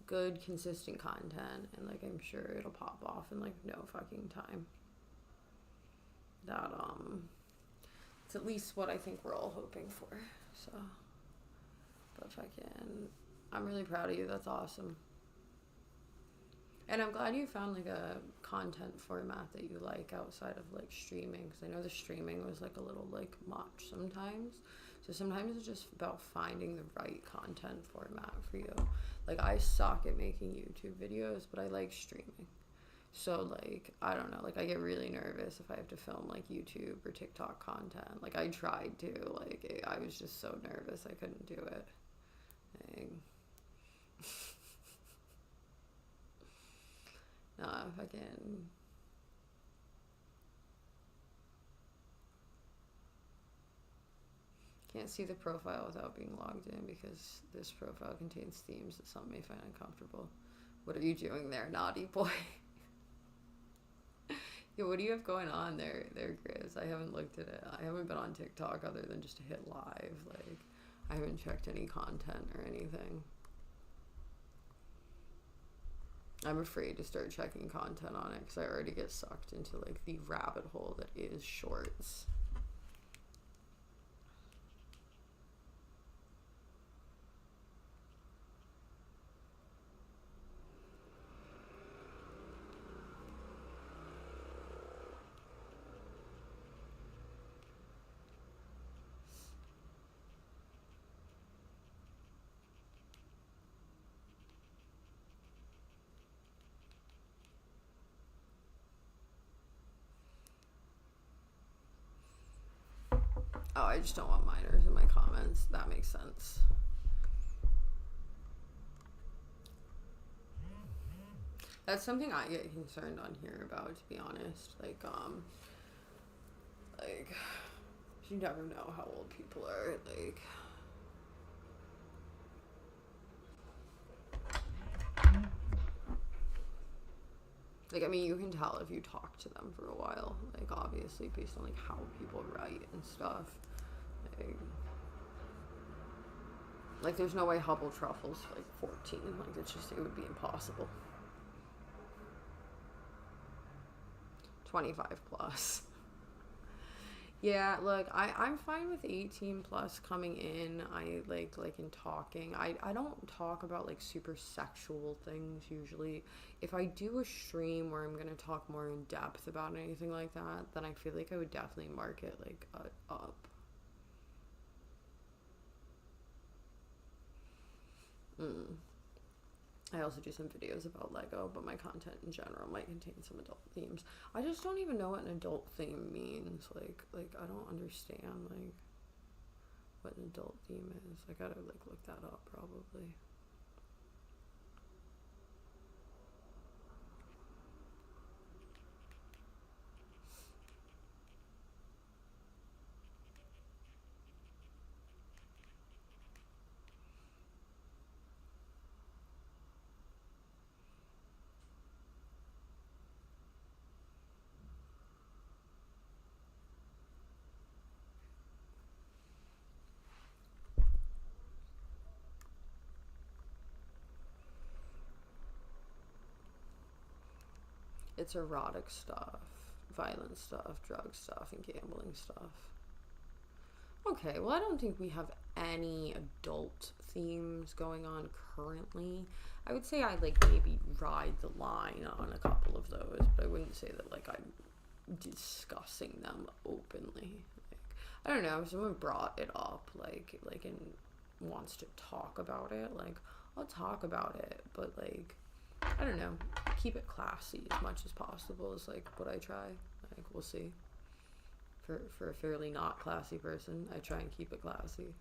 good, consistent content. And, like, I'm sure it'll pop off in, like, no fucking time. That, it's at least what I think we're all hoping for. So, but fucking, I'm really proud of you. That's awesome. And I'm glad you found like a content format that you like outside of like streaming, because I know the streaming was like a little like much sometimes. So sometimes it's just about finding the right content format for you. Like I suck at making YouTube videos, but I like streaming. So like, I don't know, like I get really nervous if I have to film like YouTube or TikTok content. Like I tried to, like I was just so nervous I couldn't do it. Dang. Nah, fucking. Can't see the profile without being logged in because this profile contains themes that some may find uncomfortable. What are you doing there, naughty boy? Yo, what do you have going on there, Grizz? I haven't looked at it. I haven't been on TikTok other than just to hit live. Like, I haven't checked any content or anything. I'm afraid to start checking content on it because I already get sucked into like the rabbit hole that is shorts. Oh, I just don't want minors in my comments. That makes sense. That's something I get concerned on here about, to be honest. Like, you never know how old people are. Like, I mean, you can tell if you talk to them for a while. Like, obviously, based on, like, how people write and stuff. Like there's no way Hubble Truffle's, like, 14. Like, it's just, it would be impossible. 25 plus. Yeah, look, I'm fine with 18 plus coming in. I like in talking. I don't talk about like super sexual things usually. If I do a stream where I'm gonna talk more in depth about anything like that, then I feel like I would definitely mark it like up. Mm. I also do some videos about Lego, but my content in general might contain some adult themes. I just don't even know what an adult theme means. Like I don't understand like what an adult theme is. I gotta like look that up probably. It's erotic stuff, violent stuff, drug stuff, and gambling stuff. Okay, well, I don't think we have any adult themes going on currently. I would say I like maybe ride the line on a couple of those, but I wouldn't say that like I'm discussing them openly. Like, I don't know, if someone brought it up, like and wants to talk about it, like I'll talk about it, but like I don't know, keep it classy as much as possible is like what I try. Like we'll see. For a fairly not classy person, I try and keep it classy.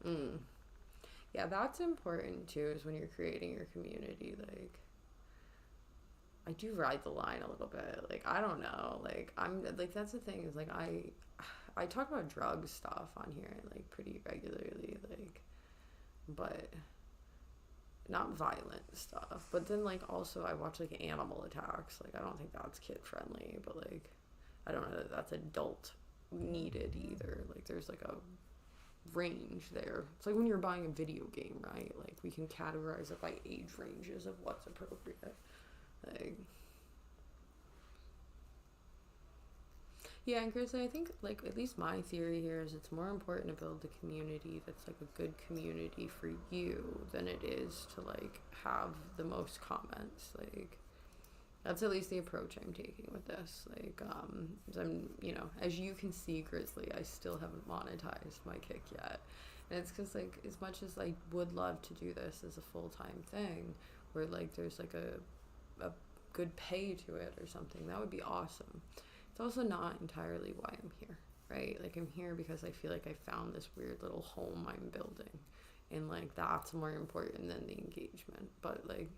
Mm. Yeah, that's important too, is when you're creating your community. Like, I do ride the line a little bit. Like, I don't know. Like, I'm like, that's the thing is like, I talk about drug stuff on here like pretty regularly. Like, but not violent stuff. But then like also I watch like animal attacks. Like, I don't think that's kid friendly, but like, I don't know that that's adult needed either. Like, there's like a range there. It's like when you're buying a video game, right? Like, we can categorize it by age ranges of what's appropriate. Like, yeah, and Chris, I think like at least my theory here is it's more important to build a community that's like a good community for you than it is to like have the most comments. Like, that's at least the approach I'm taking with this. Like, I'm, as you can see, Grizzly, I still haven't monetized my kick yet. And it's because, like, as much as I would love to do this as a full-time thing, where, like, there's, like, a good pay to it or something, that would be awesome. It's also not entirely why I'm here, right? Like, I'm here because I feel like I found this weird little home I'm building. And, like, that's more important than the engagement. But, like,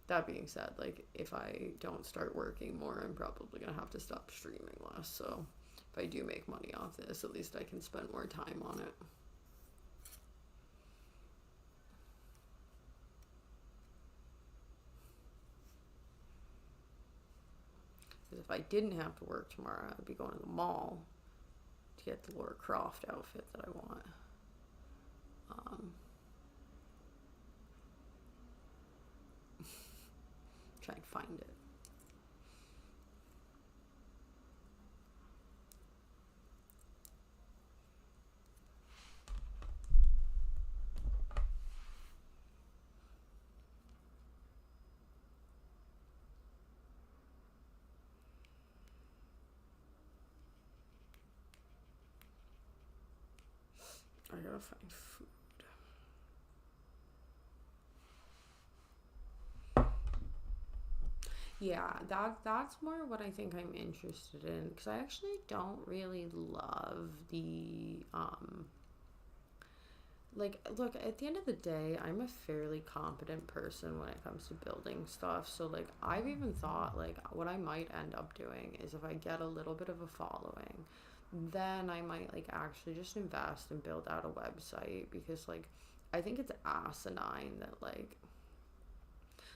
that being said, like, if I don't start working more, I'm probably gonna have to stop streaming less. So if I do make money off this, at least I can spend more time on it. Because if I didn't have to work tomorrow, I'd be going to the mall to get the Laura Croft outfit that I want. Um, try and find it. I gotta find food. Yeah, that's more what I think I'm interested in, because I actually don't really love the like, look, at the end of the day, I'm a fairly competent person when it comes to building stuff. So like, I've even thought like what I might end up doing is if I get a little bit of a following, then I might like actually just invest and build out a website, because like I think it's asinine that like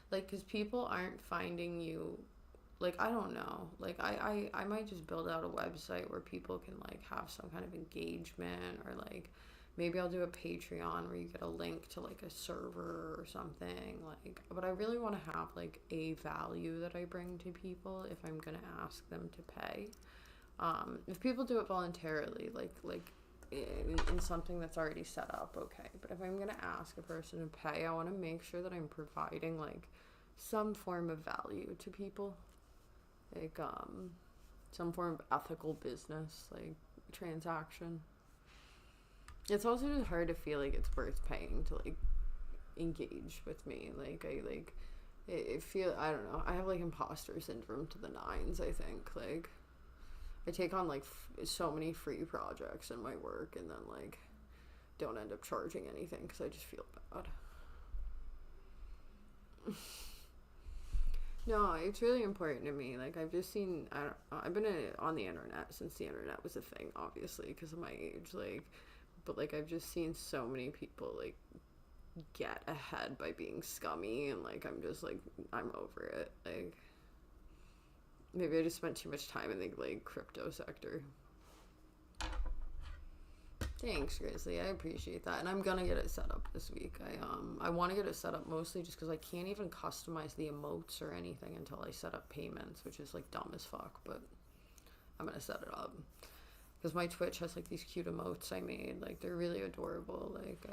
because people aren't finding you. Like, I don't know, like I might just build out a website where people can like have some kind of engagement, or like maybe I'll do a Patreon where you get a link to like a server or something, like, but I really want to have like a value that I bring to people if I'm gonna ask them to pay. If people do it voluntarily, like in something that's already set up, okay. But if I'm gonna ask a person to pay, I want to make sure that I'm providing like some form of value to people, like some form of ethical business, like transaction. It's also just hard to feel like it's worth paying to like engage with me. Like I feel, I don't know, I have like imposter syndrome to the nines, I think. Like I take on like so many free projects in my work and then like don't end up charging anything because I just feel bad. No, it's really important to me. Like I've just seen, I don't know, I've been on the internet since the internet was a thing, obviously, because of my age. Like, but like I've just seen so many people like get ahead by being scummy, and like I'm just like, I'm over it. Like maybe I just spent too much time in the like crypto sector. Thanks, Grizzly. I appreciate that, and I'm gonna get it set up this week. I want to get it set up mostly just because I can't even customize the emotes or anything until I set up payments, which is like dumb as fuck. But I'm gonna set it up because my Twitch has like these cute emotes I made. Like they're really adorable. Like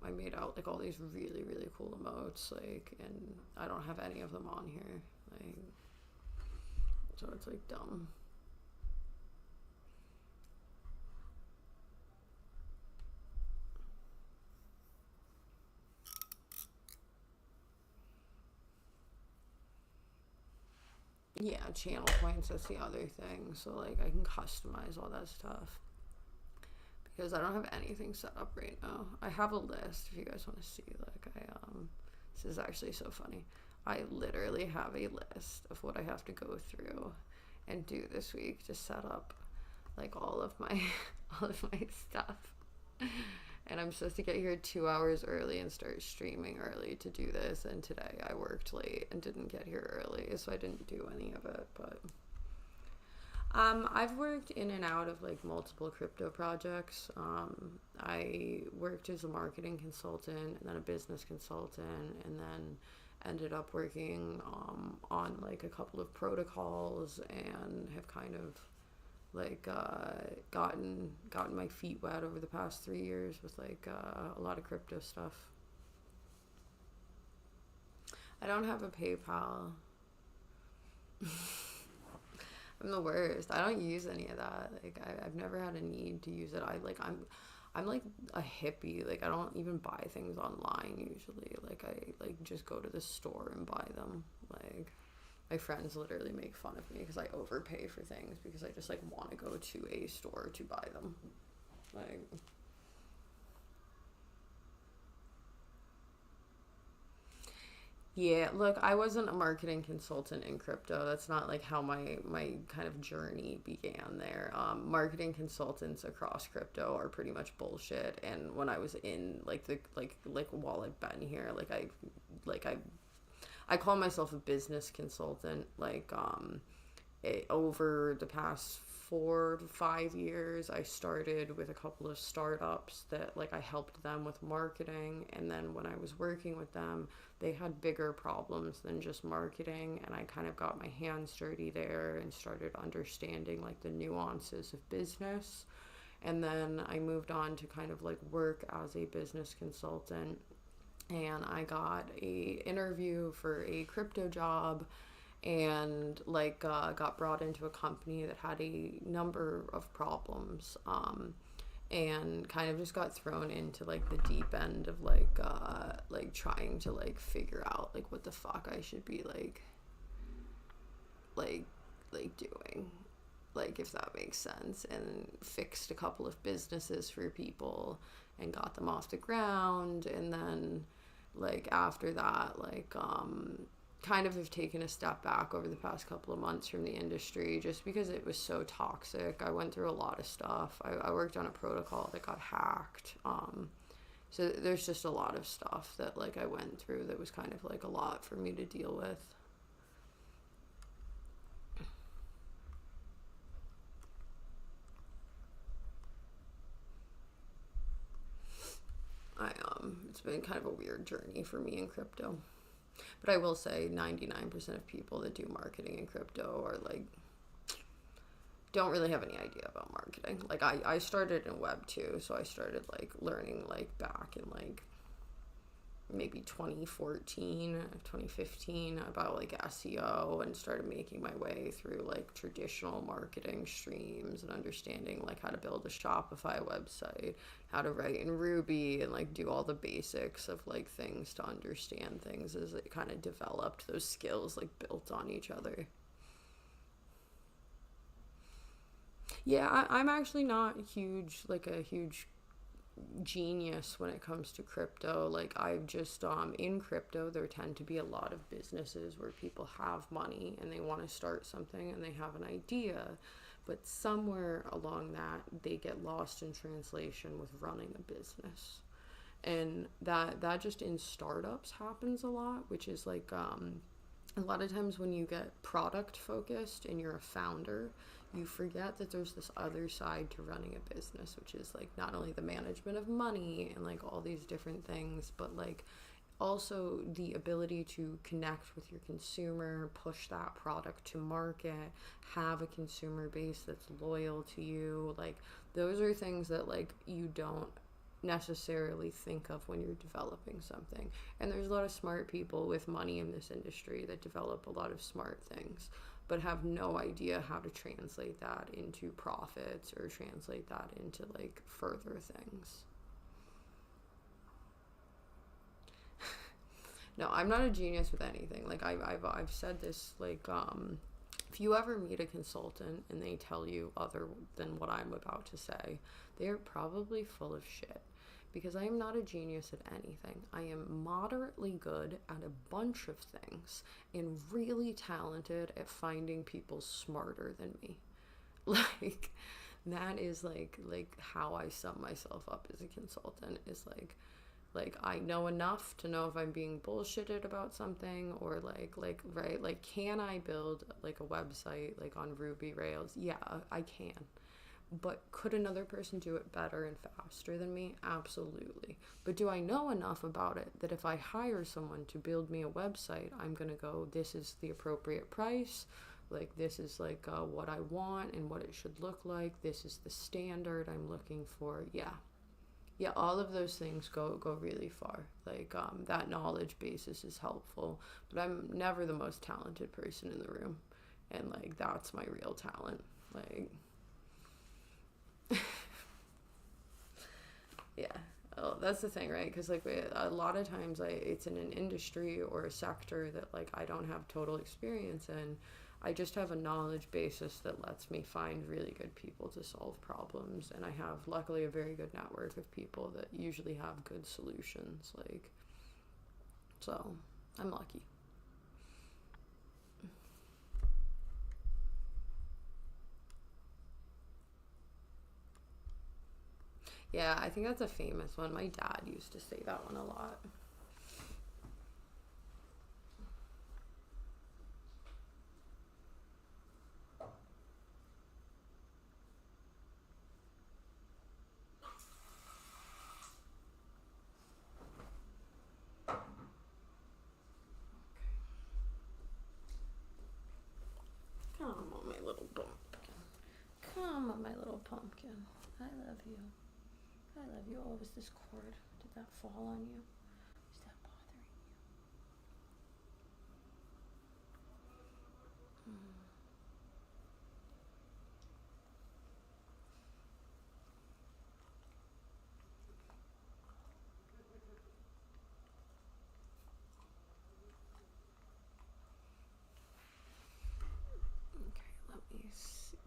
I made out like all these really really cool emotes. Like, and I don't have any of them on here. Like, so it's like dumb. Yeah, channel points, that's the other thing. So like I can customize all that stuff because I don't have anything set up right now. I have a list if you guys want to see. Like this is actually so funny. I literally have a list of what I have to go through and do this week to set up like all of my all of my stuff. And I'm supposed to get here 2 hours early and start streaming early to do this. And today I worked late and didn't get here early, so I didn't do any of it. But I've worked in and out of like multiple crypto projects. I worked as a marketing consultant and then a business consultant, and then ended up working on like a couple of protocols, and have kind of like gotten my feet wet over the past 3 years with like a lot of crypto stuff. I don't have a PayPal. I'm the worst. I don't use any of that. Like I've never had a need to use it. I'm like a hippie. Like I don't even buy things online usually. Like I like just go to the store and buy them. Like my friends literally make fun of me because I overpay for things because I just like want to go to a store to buy them. Like yeah, look, I wasn't a marketing consultant in crypto. That's not like how my kind of journey began there. Marketing consultants across crypto are pretty much bullshit. And when I was in like the like while I've been here, I call myself a business consultant. Like over the past 4 to 5 years, I started with a couple of startups that like I helped them with marketing, and then when I was working with them, they had bigger problems than just marketing, and I kind of got my hands dirty there and started understanding like the nuances of business. And then I moved on to kind of like work as a business consultant, and I got a interview for a crypto job, and like got brought into a company that had a number of problems, and kind of just got thrown into like the deep end of like trying to like figure out like what the fuck I should be doing, like if that makes sense, and fixed a couple of businesses for people and got them off the ground. And then like after that, like kind of have taken a step back over the past couple of months from the industry just because it was so toxic. I went through a lot of stuff. I worked on a protocol that got hacked. So there's just a lot of stuff that like I went through that was kind of like a lot for me to deal with. it's been kind of a weird journey for me in crypto. But I will say 99% of people that do marketing in crypto are like, don't really have any idea about marketing. Like I started in web too, so I started like learning like back in like maybe 2014, 2015 about like SEO, and started making my way through like traditional marketing streams and understanding like how to build a Shopify website, how to write in Ruby, and like do all the basics of like things to understand things as it kind of developed. Those skills like built on each other. Yeah, I'm actually not huge, like a huge genius when it comes to crypto. Like I've just in crypto there tend to be a lot of businesses where people have money and they want to start something and they have an idea, but somewhere along that they get lost in translation with running a business. And that just in startups happens a lot, which is like a lot of times when you get product focused and you're a founder, you forget that there's this other side to running a business, which is like not only the management of money and like all these different things, but like also the ability to connect with your consumer, push that product to market, have a consumer base that's loyal to you. Like those are things that like you don't necessarily think of when you're developing something. And there's a lot of smart people with money in this industry that develop a lot of smart things, but have no idea how to translate that into profits or translate that into like further things. No, I'm not a genius with anything. Like I've said this, like if you ever meet a consultant and they tell you other than what I'm about to say, they're probably full of shit, because I am not a genius at anything. I am moderately good at a bunch of things and really talented at finding people smarter than me. Like that is like how I sum myself up as a consultant, is like I know enough to know if I'm being bullshitted about something, or like right, like can I build like a website like on Ruby Rails? Yeah, I can. But could another person do it better and faster than me? Absolutely. But do I know enough about it that if I hire someone to build me a website, I'm going to go, this is the appropriate price, like this is like what I want and what it should look like, this is the standard I'm looking for? Yeah, all of those things go really far. Like that knowledge basis is helpful, but I'm never the most talented person in the room, and like that's my real talent. Like yeah. Oh, that's the thing, right? Because like a lot of times it's in an industry or a sector that like I don't have total experience in. I just have a knowledge basis that lets me find really good people to solve problems, and I have luckily a very good network of people that usually have good solutions. Like, so I'm lucky. Yeah, I think that's a famous one. My dad used to say that one a lot. Come on, my little pumpkin. Come on, my little pumpkin. I love you. I love you. Oh, was this cord? Did that fall on you? Is that bothering you? Okay, let me see.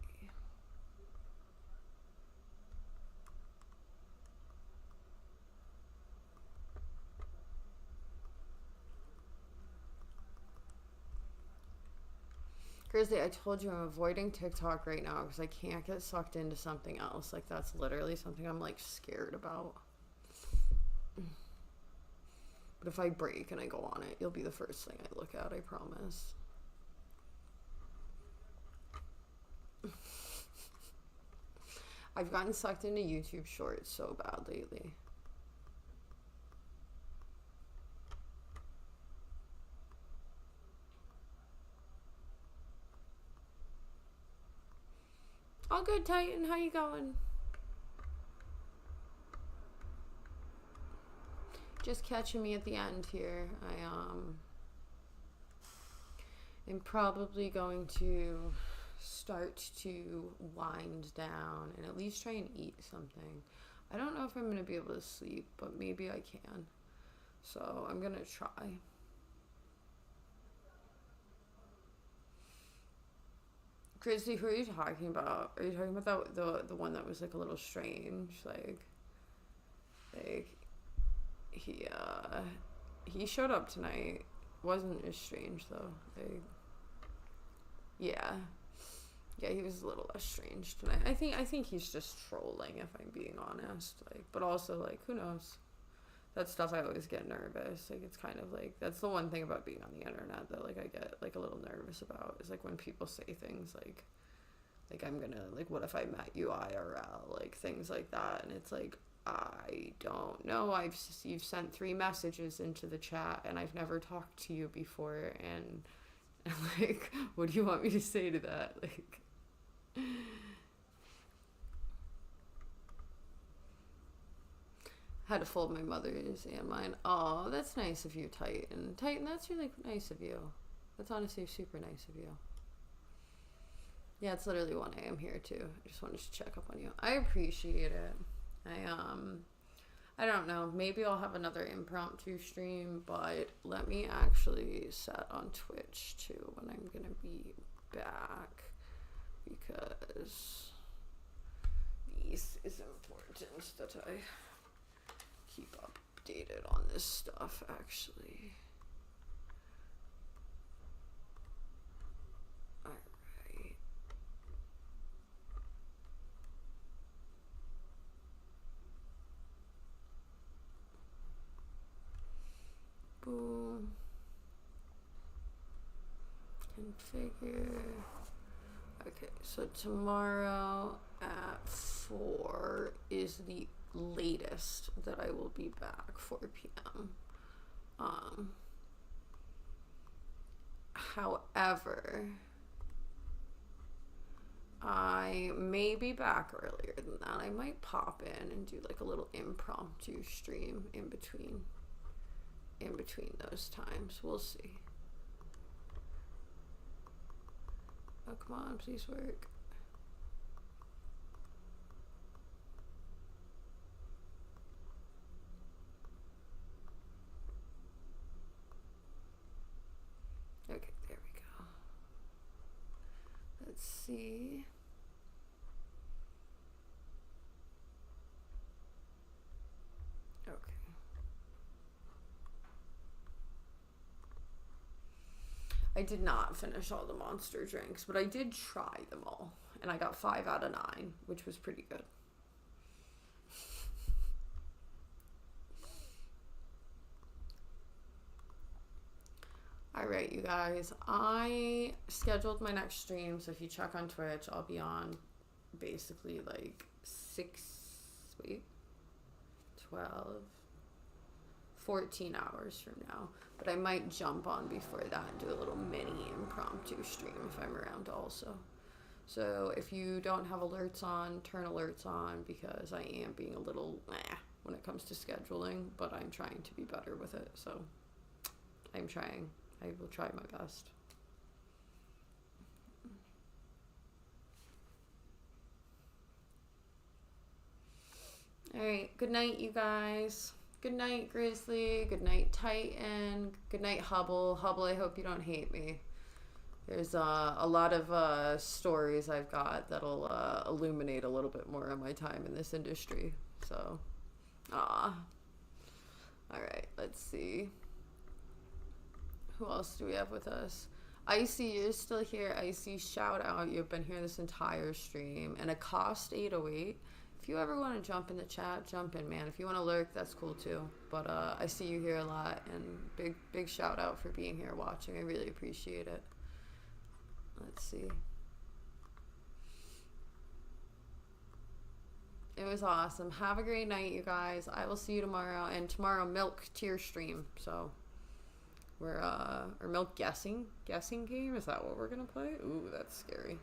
Grizzly, I told you I'm avoiding TikTok right now because I can't get sucked into something else. Like, that's literally something I'm, like, scared about. But if I break and I go on it, you'll be the first thing I look at, I promise. I've gotten sucked into YouTube Shorts so bad lately. All good, Titan. How you going? Just catching me at the end here. I'm probably going to start to wind down and at least try and eat something. I don't know if I'm going to be able to sleep, but maybe I can. So I'm going to try. Grizzly, who are you talking about? Are you talking about the one that was like a little strange? Like he showed up tonight. Wasn't as strange though. Yeah, he was a little less strange tonight. I think he's just trolling, if I'm being honest. Like, but also like, who knows? That stuff, I always get nervous. Like, it's kind of like, that's the one thing about being on the internet that like I get like a little nervous about, is like when people say things like I'm gonna, like, what if I met you IRL, like things like that, and it's like, I don't know. You've sent 3 messages into the chat and I've never talked to you before, and like, what do you want me to say to that? Like, had to fold my mother's and mine. Oh, that's nice of you, Titan. Titan, that's really nice of you. That's honestly super nice of you. Yeah, it's literally 1 a.m. here too. I just wanted to check up on you. I appreciate it. I don't know. Maybe I'll have another impromptu stream, but let me actually set on Twitch too when I'm gonna be back, because this is important that I keep updated on this stuff, actually. Alright. Boom. Configure. Okay, so tomorrow at 4 is the latest that I will be back, 4 p.m. However, I may be back earlier than that. I might pop in and do like a little impromptu stream in between those times. We'll see. Oh, come on, please work. Okay, there we go. Let's see. Okay. I did not finish all the monster drinks, but I did try them all, and I got 5 out of 9, which was pretty good. Alright, you guys, I scheduled my next stream, so if you check on Twitch, I'll be on basically like 14 hours from now, but I might jump on before that and do a little mini impromptu stream if I'm around also. So if you don't have alerts on, turn alerts on, because I am being a little when it comes to scheduling, but I'm trying to be better with it, so I'm trying. I will try my best. Alright, good night, you guys. Good night, Grizzly. Good night, Titan. Good night, Hubble. Hubble, I hope you don't hate me. There's a lot of stories I've got that'll illuminate a little bit more of my time in this industry. So, Alright, let's see. Who else do we have with us? Icy, you're still here. Icy, shout out. You've been here this entire stream. And Accost 808. If you ever want to jump in the chat, jump in, man. If you want to lurk, that's cool too. But I see you here a lot, and big shout out for being here watching. I really appreciate it. Let's see. It was awesome. Have a great night, you guys. I will see you tomorrow. And tomorrow, Milk tier stream. So we're or Milk guessing game. Is that what we're gonna play? Ooh, that's scary.